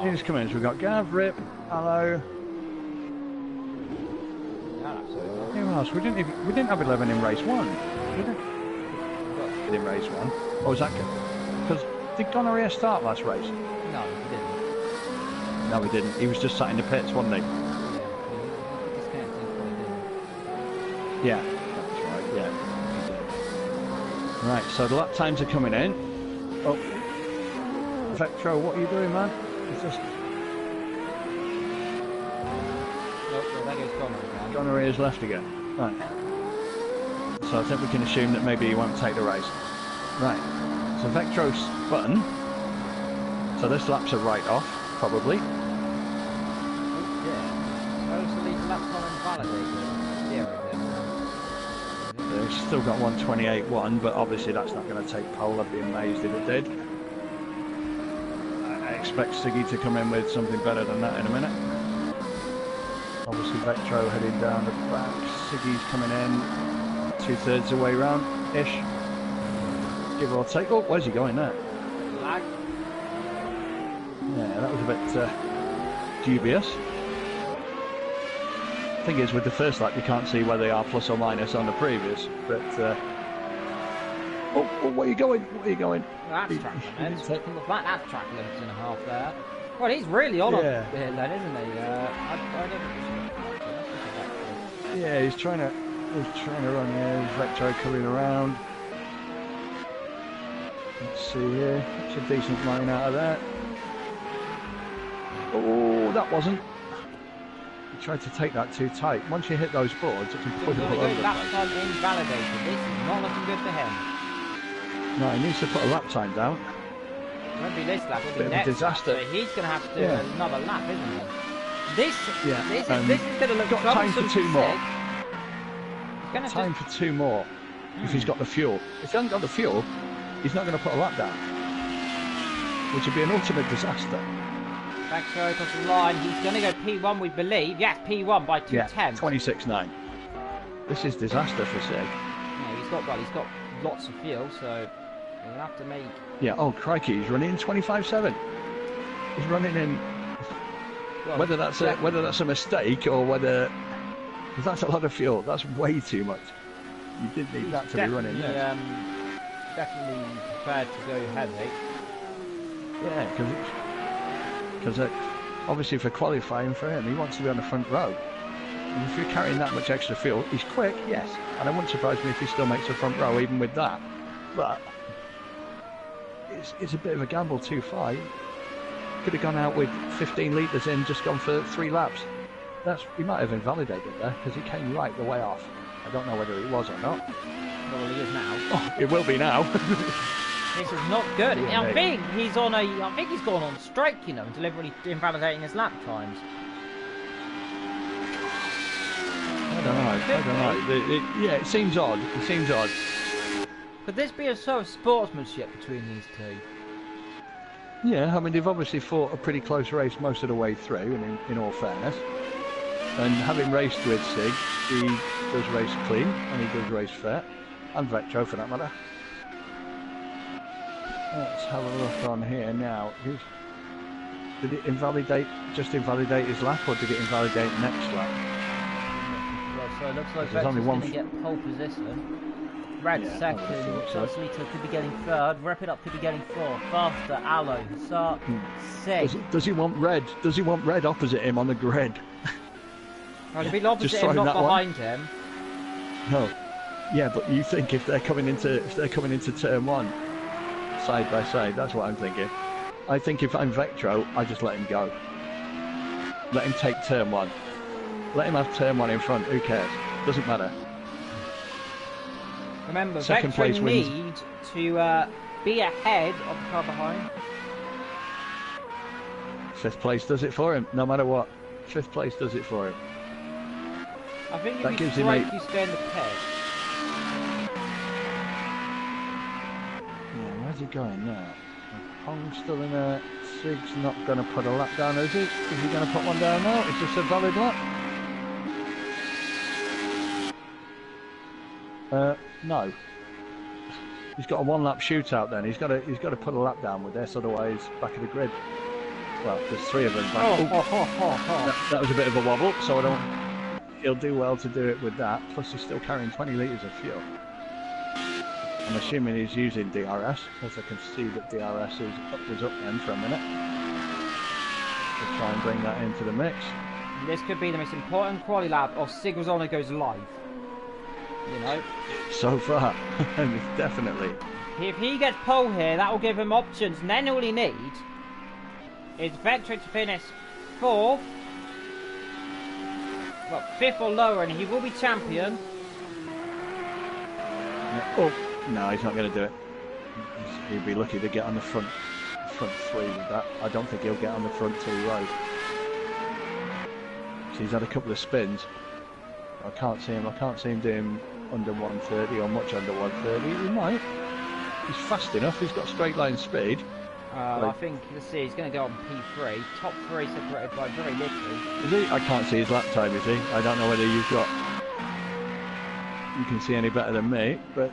Who's coming in? So we've got Gav, Rip, Allo. Who else? We didn't have 11 in race 1. Did we? In race 1. Or was that because did Gonorrhea start last race? No, he didn't. No, he didn't. He was just sat in the pits, wasn't he? Yeah, that's right. Yeah. Right. So the lap times are coming in. Oh, Vectro, what are you doing, man? It's just. Gonorrhea's left again. Right. So I think we can assume that maybe he won't take the race. Right. So Vectro's spun. So this lap's a write-off, probably. Yeah. So these laps are invalidated. Yeah, They've still got 128.1, but obviously that's not going to take pole. I'd be amazed if it did. I expect Siggy to come in with something better than that in a minute. Obviously Vectro heading down the back, Siggy's coming in 2/3 the way round ish, give or take. Oh, where's he going there? Lag. Yeah, that was a bit dubious. Thing is, with the first lap you can't see where they are plus or minus on the previous, but oh, where are you going? Where are you going? That's track limits. That's track limits and a half there. Well, he's really on yeah. Then, isn't he? Yeah, he's trying to run here. Vectro coming around. Let's see here. It's a decent line out of that. Oh, that wasn't. He tried to take that too tight. Once you hit those boards, it can pull you all over the place. Lap time invalidated. This is not looking good for him. No, he needs to put a lap time down. It won't be this lap, it'll be Bit of a next disaster. lap, so he's going to have to do another lap, isn't he? This is going to look got time for 2 more. Time for 2 more if he's got the fuel. If he hasn't got the fuel, he's not going to put a lap down, which would be an ultimate disaster. Vectro across the line. He's going to go P1, we believe. Yes, P1 by 2:10. Yeah, 26.9. This is disaster for Sig. Yeah, he's got lots of fuel, so he'll have to make. Yeah. Oh crikey, he's running in 25.7. He's running in. Well, whether that's a mistake or whether. Because that's a lot of fuel. That's way too much. You didn't need that to be running there. Definitely prepared to go heavy. Yeah, because obviously for qualifying for him, he wants to be on the front row. And if you're carrying that much extra fuel, he's quick, yes. And it wouldn't surprise me if he still makes the front row even with that. But it's a bit of a gamble too far. Could have gone out with 15 litres in, just gone for 3 laps. He might have invalidated there because he came right the way off. I don't know whether he was or not. Well, he is now. Oh, it will be now. This is not good. Yeah, I think he's gone on strike, and deliberately invalidating his lap times. I don't know. Yeah, it seems odd. Could this be a sort of sportsmanship between these two? Yeah, I mean, they've obviously fought a pretty close race most of the way through, in all fairness. And having raced with Sig, he does race clean, and he does race fair, and Vectro for that matter. Let's have a look on here now. Did it just invalidate his lap, or did it invalidate next lap? Well, so it looks like Vectro's going to get pole position. Red second, Solito could be getting third, Wrap It Up could be getting fourth, Faster, Allo, Sark, Sig. Does he want red? Does he want red opposite him on the grid? Well, it'd be opposite him, not behind him. No. Yeah, but you think if they're coming into turn 1 side by side, that's what I'm thinking. I think if I'm Vectro, I just let him go. Let him take turn 1. Let him have turn 1 in front. Who cares? Doesn't matter. Remember, Second place Vectro needs to be ahead of the car behind. 5th place does it for him, no matter what. 5th place does it for him. I think that if gives you him strike, you stay in the pit. Yeah, where's he going now? Pong's still in 7th. Sig's not going to put a lap down, is he? Is he going to put one down now? Is this a valid lap? No. He's got a one-lap shootout then. He's got to put a lap down with this, otherwise back of the grid. Well, there's 3 of them back. That was a bit of a wobble, so I don't. He'll do well to do it with that. Plus, he's still carrying 20 litres of fuel. I'm assuming he's using DRS, because I can see that DRS was up then for a minute. We'll try and bring that into the mix. This could be the most important quali lap of Sig Rosano goes live. You know? So far, definitely. If he gets pole here, that will give him options, and then all he needs is Vector to finish 4th. Well, 5th or lower, and he will be champion. Oh, no, he's not going to do it. He'd be lucky to get on the front 3 with that. I don't think he'll get on the front 2 rows. So he's had a couple of spins. I can't see him doing under 130 or much under 130. He might. He's fast enough. He's got straight line speed. I think, let's see, he's going to go on P3. Top 3 separated by very little. Is he? I can't see his lap time, is he? I don't know whether you can see any better than me, but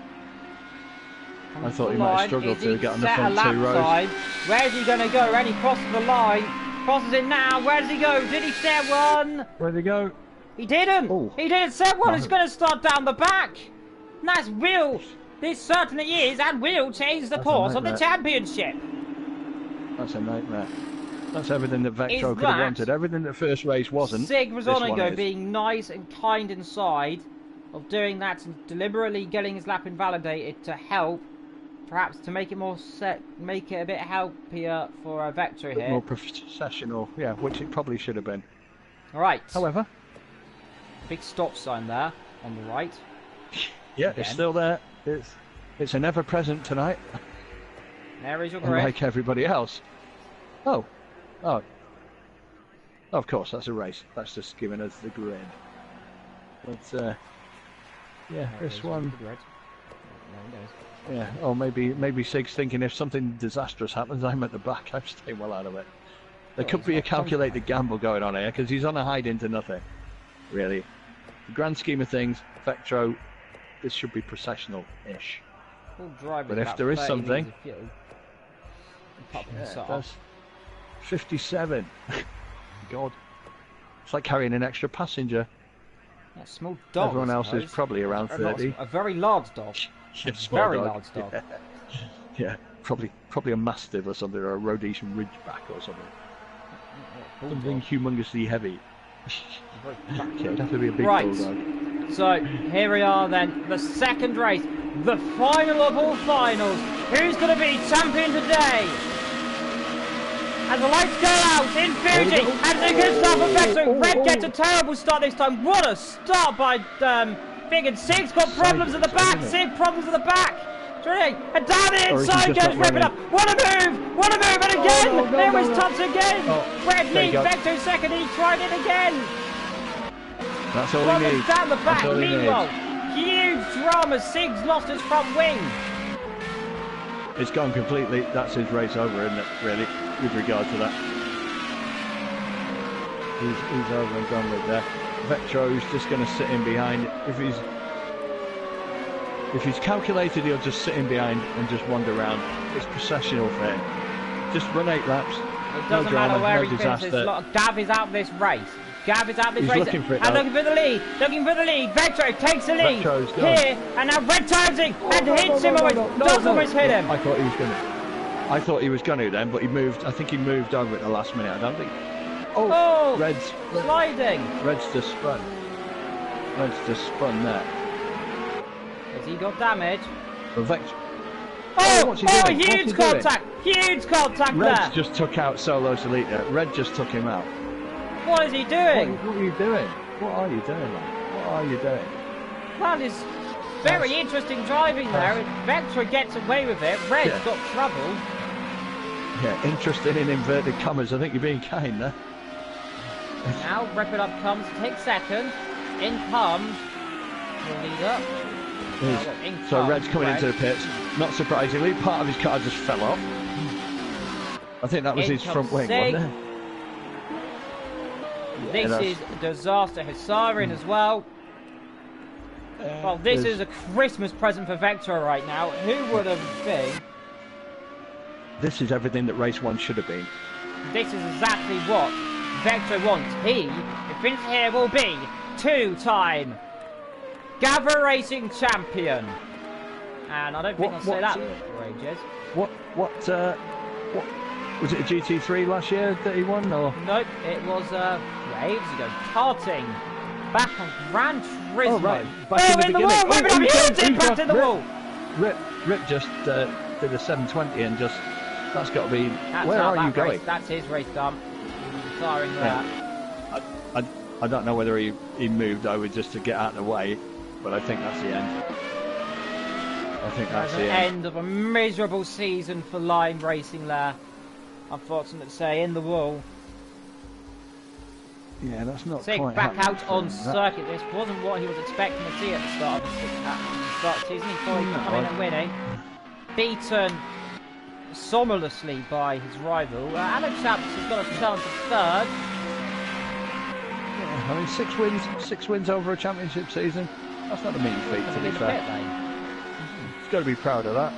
I thought he might struggle to get on the front 2 rows. Where's he going to go? And he crosses the line. Crosses it now. Where does he go? Did he set one? Where'd he go? He didn't. Ooh. He didn't set one. No. He's going to start down the back. And that's will. This certainly is and will change the course of the championship. That's a nightmare. That's everything that Vectro could have wanted. Everything that first race wasn't. Sig Rosano being nice and kind inside of doing that and deliberately getting his lap invalidated to help, perhaps to make it more make it a bit helpier for Vectro here. More professional, yeah, which it probably should have been. All right. However, big stop sign there on the right. Yeah, again. It's still there. It's an ever present tonight. There is your grid. Like everybody else. Oh. Of course, that's a race. That's just giving us the grid. But yeah, this one. Yeah. Oh, maybe Sig's thinking if something disastrous happens, I'm at the back. I'm staying well out of it. There could be a calculated gamble going on here because he's on a hide into nothing. Really, the grand scheme of things, Vectro, this should be processional-ish. But if there is something, that's 57. God, it's like carrying an extra passenger. Yeah, small dog. Everyone else is probably around 30. A very large dog. Very large dog. Yeah, probably a Mastiff or something, or a Rhodesian Ridgeback or something. Something humongously heavy. Okay, it'd have to be a big bulldog. So here we are then, the second race, the final of all finals. Who's going to be champion today? As the lights go out in Fuji, and a good start for Vector. Red gets a terrible start this time. What a start by Fig, and Sig's got problems at the back. Sig problems at the back. And down the inside goes ripping up. What a move! What a move! And again, there was touch again. Red leads Vector second. He tried it again. That's all he needs. Down the back. Meanwhile, huge drama. Sig's lost his front wing. It's gone completely. That's his race over, isn't it? Really, with regard to that, he's over and gone with that. Vectro's just going to sit in behind. If he's calculated, he'll just sit in behind and just wander around. It's processional for him. Just run 8 laps. It doesn't matter where he finishes. Gav is out of this race. Gav is out of this race. Looking for it. And looking for the lead. Looking for the lead. Vectro takes the lead. Here. And now Red times it and hits him almost. Does almost hit him. I thought he was going to. I thought he was going to then, but he moved. I think he moved over at the last minute. I don't think. Oh, Red's sliding. Red's just spun. Red's just spun there. Has he got damage? What's he doing? Huge contact! Huge contact there! Red just took out Solo Solita. Red just took him out. What is he doing? What are you doing? What are you doing, man? What are you doing? Well, it's very interesting driving there. Vector gets away with it. Red's got trouble. Yeah, interesting in inverted commas. I think you're being kind there. Now, Rip It Up comes, takes second. In comes the leader. So Red's coming into the pits. Not surprisingly, part of his car just fell off. I think that was his front wing, Sig. wasn't it? This is Disaster Hisarin as well. Well, this is a Christmas present for Vector right now. Who would have think? This is everything that race 1 should have been. This is exactly what Vector wants. He, if finished here, will be 2-time GAVRA Racing champion. And I don't think I'll say that for ages. What was it? A GT3 last year that he won, or? Nope, it was ages ago. Karting, back on Gran Turismo. Oh right, back in the wall. beginning. Rip it up, back in the wall. Rip just did a 720 and just. That's got to be. That's where are you race. going? That's his race dump. He's retiring that. I don't know whether he moved over just to get out of the way, but I think that's the end. I think that's the end of a miserable season for line racing there. Unfortunate to say, in the wall. Yeah, that's not Sig quite back out on that. circuit. This wasn't what he was expecting to see at the start of the season. He thought he could come in and winning. Beaten somorously by his rival. Alan Chaps has got a chance of third. Yeah, I mean, 6 wins over a championship season. That's not a mean feat, to be fair. He's got to be proud of that.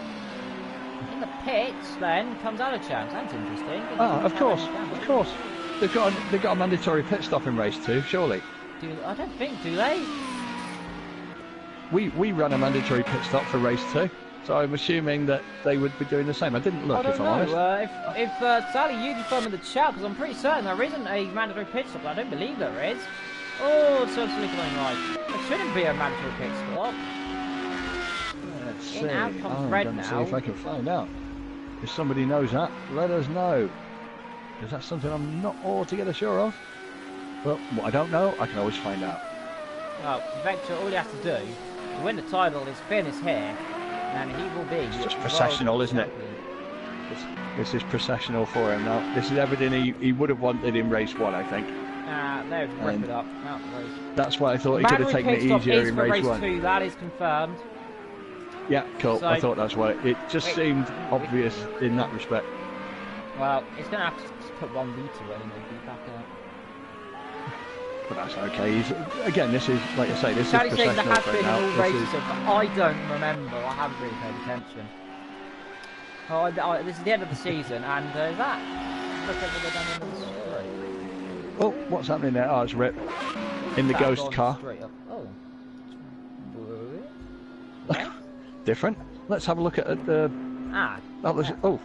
In the pits, then comes Alan Chaps. That's interesting. Of course. They've got a mandatory pit stop in race 2, surely. I don't think, do they? We run a mandatory pit stop for race 2. So I'm assuming that they would be doing the same. I didn't look, if I'm honest. If Sally, you confirm in the chat, because I'm pretty certain there isn't a mandatory pit stop. I don't believe there is. Oh, it's certainly going right. There shouldn't be a mandatory pit stop. Let's see. In out comes Red now. See if I can find out. If somebody knows that, let us know. Because that's something I'm not altogether sure of. But what I don't know, I can always find out. Well, Vector, all he has to do to win the title is finish here. And he will be. It's just processional, isn't it? This is processional for him now. This is everything he would have wanted in race 1, I think. There, rip it up. Out the race. That's why I thought he could have taken it easier in race 1. 2, that is confirmed. Yeah, cool. So, I thought that's why. It just seemed obvious in that respect. Well, it's going to have to put 1 litre in and be back out. But that's okay. Again, this is, like I say, this is Charlie processional says there has for been now. all races, but I don't remember. I haven't really paid attention. This is the end of the season, and is that? Look at what they've done in the straight. Oh, what's happening there? Oh, it's Rip in the ghost car. Oh. Different. Let's have a look at the. That was. Oh.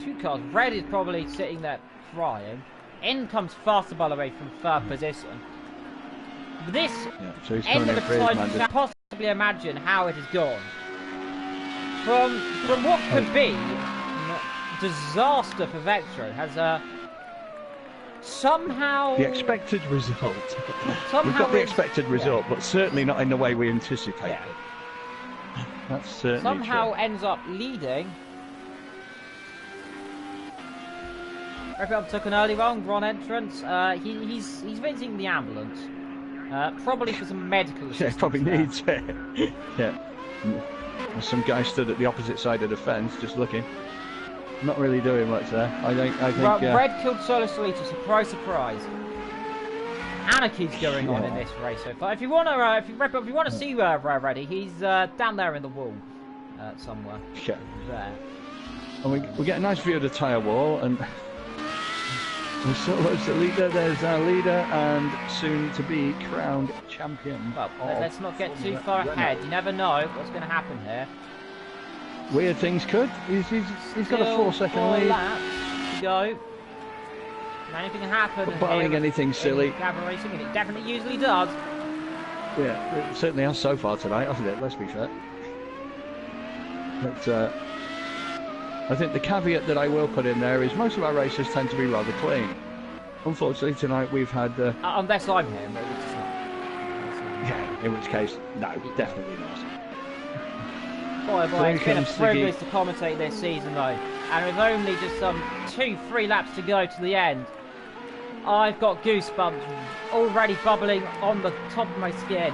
2 cars. Red is probably sitting there crying. In comes Faster, by the way, from 3rd position. This so he's end of the time, you can possibly imagine how it has gone. From what could be disaster for Vectro has somehow... The expected result. We've got the expected result, but certainly not in the way we anticipated. Yeah. That's certainly somehow true. Ends up leading. Rip took an early wrong entrance. He's visiting the ambulance. Probably for some medical assistance. Yeah, probably needs it. Yeah. There's some guy stood at the opposite side of the fence, just looking. Not really doing much there. I think. Red killed Solo Solito. Surprise, surprise. Anarchy's going on in this race so far. If you want to, see Reddy, he's down there in the wall, somewhere. Yeah. There. And we get a nice view of the tyre wall and. Solo's the leader, there's our leader and soon to be crowned champion. Well, let's not get too far ahead. You never know what's going to happen here. Weird things could. He's got a 4-second lead. Laps to go. Anything can happen. But barring anything silly. GAVRA Racing, and it definitely usually does. Yeah, it certainly has so far tonight, hasn't it? Let's be fair. But I think the caveat that I will put in there is most of our races tend to be rather clean. Unfortunately, tonight we've had... unless I'm here, maybe it's not. Yeah, in which case, no, definitely not. Boy, it's been a privilege to commentate this season, though. And with only just some 2-3 laps to go to the end, I've got goosebumps already bubbling on the top of my skin.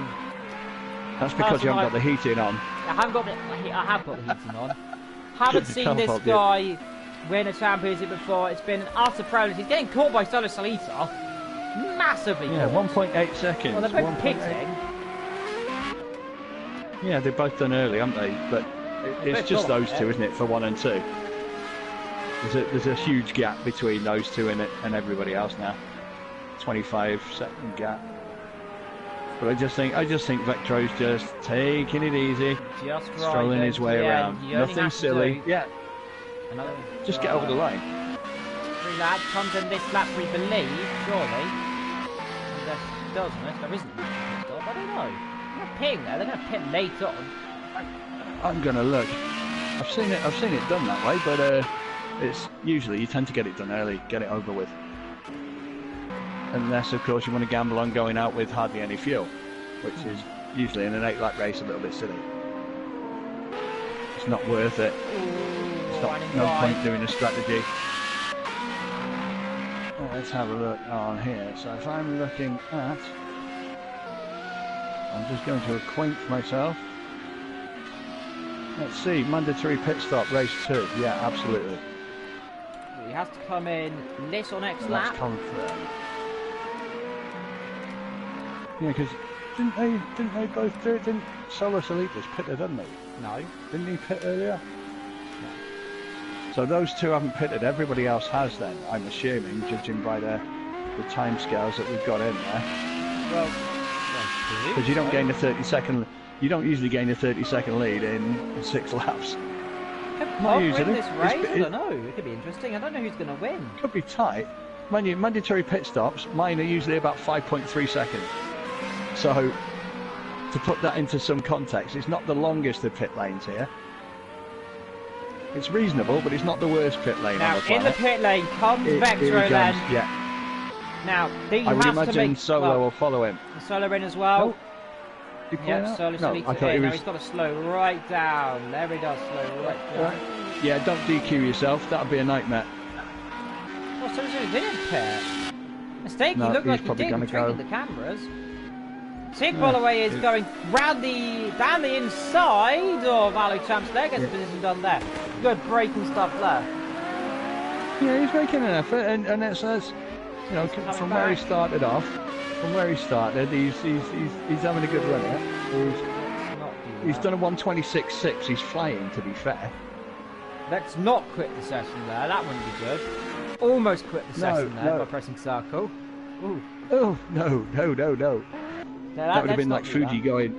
That's because you haven't got the heating on. I have got the heating on. Haven't seen this guy win a championship before. It's been an utter privilege. He's getting caught by Solo Salita. Massively caught. 1.8 seconds. Well, they're both pitting. Yeah, they're both done early, aren't they? But it's just those two, isn't it, for 1 and 2? There's a huge gap between those two and everybody else now. 25-second gap. But I just think Vectro's just taking it easy, just strolling his way around. Nothing silly. Yeah. Just get over the line. Three laps comes in this lap, we believe, surely. Unless doesn't it? There isn't. I don't know. They're not pitting there. They're going to pit late on. I'm gonna look. I've seen it done that way, but it's usually you tend to get it done early, get it over with. Unless, of course, you want to gamble on going out with hardly any fuel, which is usually in an 8-lap race a little bit silly. It's not worth it. It's no point doing a strategy. Let's have a look on here. So if I'm looking at, I'm just going to acquaint myself. Let's see, mandatory pit stop, race 2. Yeah, absolutely. He has to come in this or next lap. That's confirmed. Yeah, because didn't they both do it? Didn't Solo Salita's pitted, hadn't they? No. Didn't he pit earlier? No. So those two haven't pitted. Everybody else has then, I'm assuming, judging by the time scales that we've got in there. Well, because you don't gain a 30-second. You don't usually gain a 30-second lead in 6 laps. Not usually. This race? I don't know. It could be interesting. I don't know who's going to win. Could be tight. Mandatory pit stops, mine are usually about 5.3 seconds. So, to put that into some context, it's not the longest of pit lanes here. It's reasonable, but it's not the worst pit lane on the planet. In the pit lane comes Vectro then. Yeah. Now, I would imagine Solo will follow him. Solo in as well. Yep, Solo Salita in. Now he's got to slow right down. There he does, slow right down. Yeah, don't DQ yourself. That would be a nightmare. Oh, Solo didn't pit. Mistake, he looked like he did, tricking the cameras. Sig, by the way, is going down the inside of Ali Champs there. Gets the position done there. Good braking stuff there. Yeah, he's making an effort, and it says, you know, from where he started off, he's having a good run here. He's done a 1:26.6. He's flying, to be fair. Let's not quit the session there. That wouldn't be good. Almost quit the session there by pressing circle. Ooh. Oh, no. That would have been like Fuji going.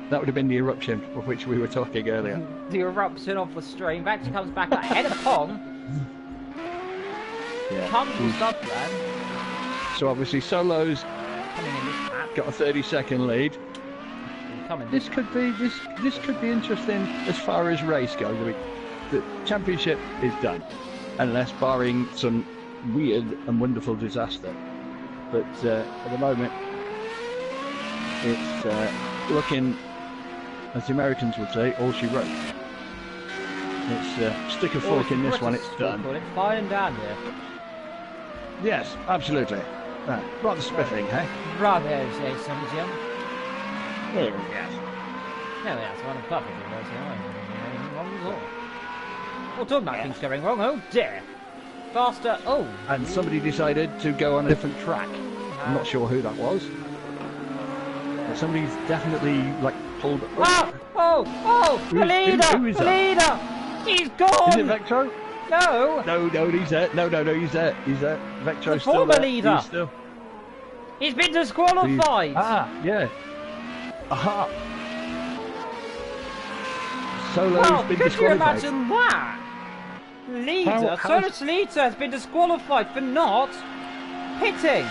That would have been the eruption of which we were talking earlier. The eruption of the stream. Vector comes back ahead of Pong. Yeah. Comes and stuff then. So obviously Solo's got a 30-second lead. This could be interesting as far as race goes. I mean, the championship is done, unless barring some weird and wonderful disaster. But at the moment, it's looking, as the Americans would say, all she wrote. It's stick a fork in this one, it's done. It's flying down here. Yes, absolutely. Rather spiffing, hey? Rather, say something, Jim. Yes. No, that's one perfectly right. Well, talking about things going wrong, oh dear. Faster, And somebody decided to go on a different track. I'm not sure who that was. But somebody's definitely, like, pulled... The leader! He's gone! Is it Vectro? No, he's there. No, he's there. Vectro's still there. Leader. He's been disqualified. Yeah. Aha. Solo's been disqualified. Could you imagine that? Leader, Solo Salita has been disqualified for not pitting.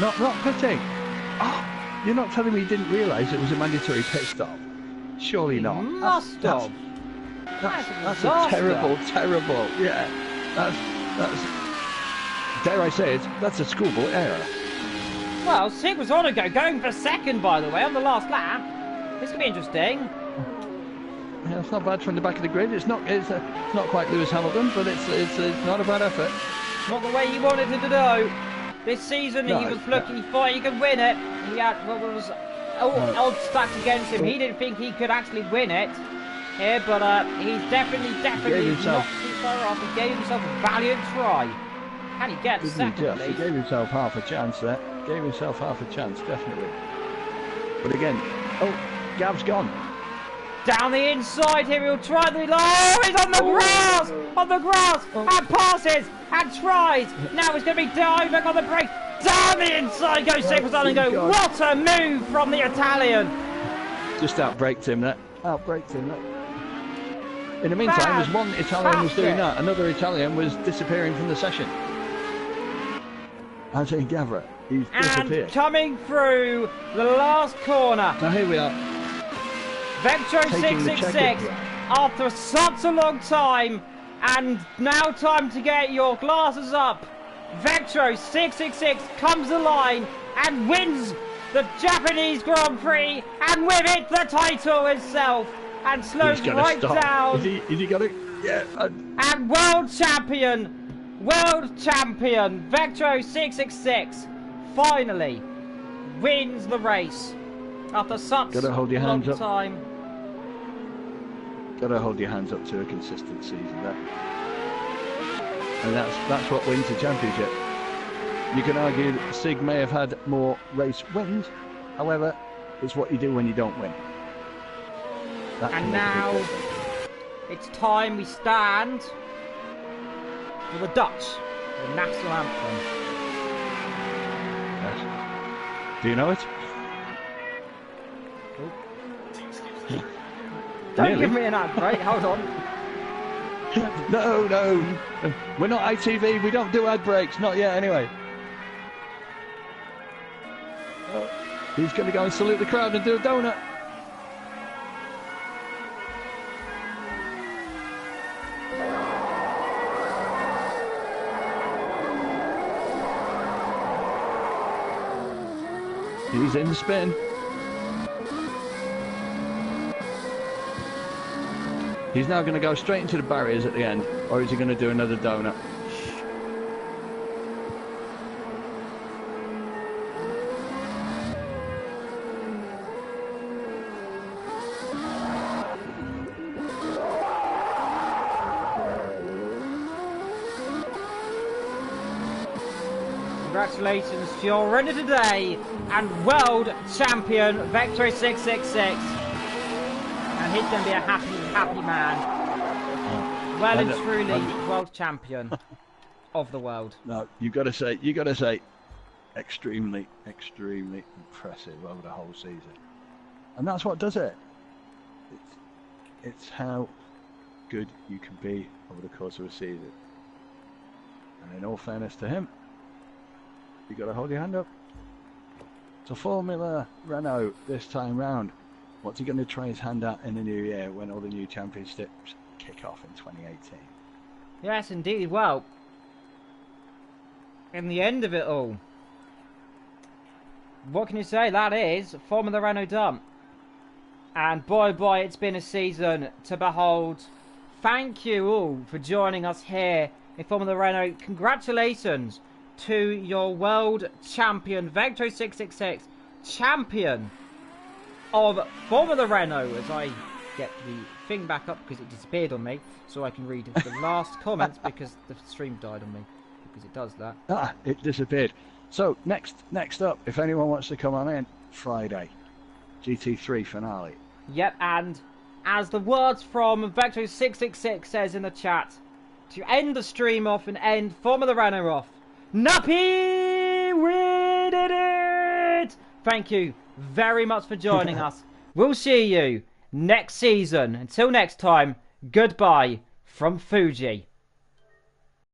Not pitting? Oh, you're not telling me you didn't realise it was a mandatory pit stop? Surely not. Must have. That's a terrible. Yeah, that's dare I say it? That's a schoolboy error. Well, Sig was on a going for second, by the way, on the last lap. This could be interesting. Yeah, it's not bad from the back of the grid. It's not quite Lewis Hamilton, but it's not a bad effort. Not the way he wanted it to do. This season he was looking, he thought he could win it. He had odds stacked against him. He didn't think he could actually win it. here, but he's definitely not too far off. He gave himself a valiant try. Can he get second, He gave himself half a chance there. Gave himself half a chance, definitely. But again, oh, Gav's gone. Down the inside here, he'll try the... Oh, he's on the grass! On the grass! And passes! And tries! Now he's going to be diving on the brake! Down the inside goes Superstar and go. What a move from the Italian! Just outbraked him, that. Outbraked him, that. In the meantime, as one Italian was doing that, another Italian was disappearing from the session. I'm saying Gavra, he's disappeared. And coming through the last corner. Now here we are. Vectro 666 after such a long time, and now time to get your glasses up. Vectro 666 comes the line and wins the Japanese Grand Prix, and with it the title itself, and slows right down. Is he got it? Yeah. And world champion Vectro 666 finally wins the race after such a long time. Gotta hold your hands up to a consistent season there. And that's what wins the championship. You can argue that Sig may have had more race wins, however, it's what you do when you don't win. And now it's time we stand for the Dutch, the national anthem. Yes. Do you know it? Don't give me an ad break, hold on. No. We're not ITV, we don't do ad breaks, not yet anyway. He's going to go and salute the crowd and do a donut. He's in the spin. He's now going to go straight into the barriers at the end, or is he going to do another donut? Congratulations to your winner today and world champion Vectro 666. And he's going to be a happy man. Well and truly world champion of the world. No, you got to say, extremely impressive over the whole season. And that's what does it. It's how good you can be over the course of a season. And in all fairness to him, you got to hold your hand up. To Formula Renault this time round. What's he going to try his hand at in the new year when all the new championships kick off in 2018? Yes, indeed. Well, in the end of it all, what can you say? That is Formula Renault done. And boy, it's been a season to behold. Thank you all for joining us here in Formula Renault. Congratulations to your world champion, Vectro 666, champion of Formula Renault, as I get the thing back up because it disappeared on me, so I can read the last comments because the stream died on me, because it does that. It disappeared. So next up, if anyone wants to come on in, Friday, GT3 finale. Yep, and as the words from Vectro 666 says in the chat, to end the stream off and end Formula Renault off, Nuppy, we did it! Thank you very much for joining us. We'll see you next season. Until next time, goodbye from Fuji.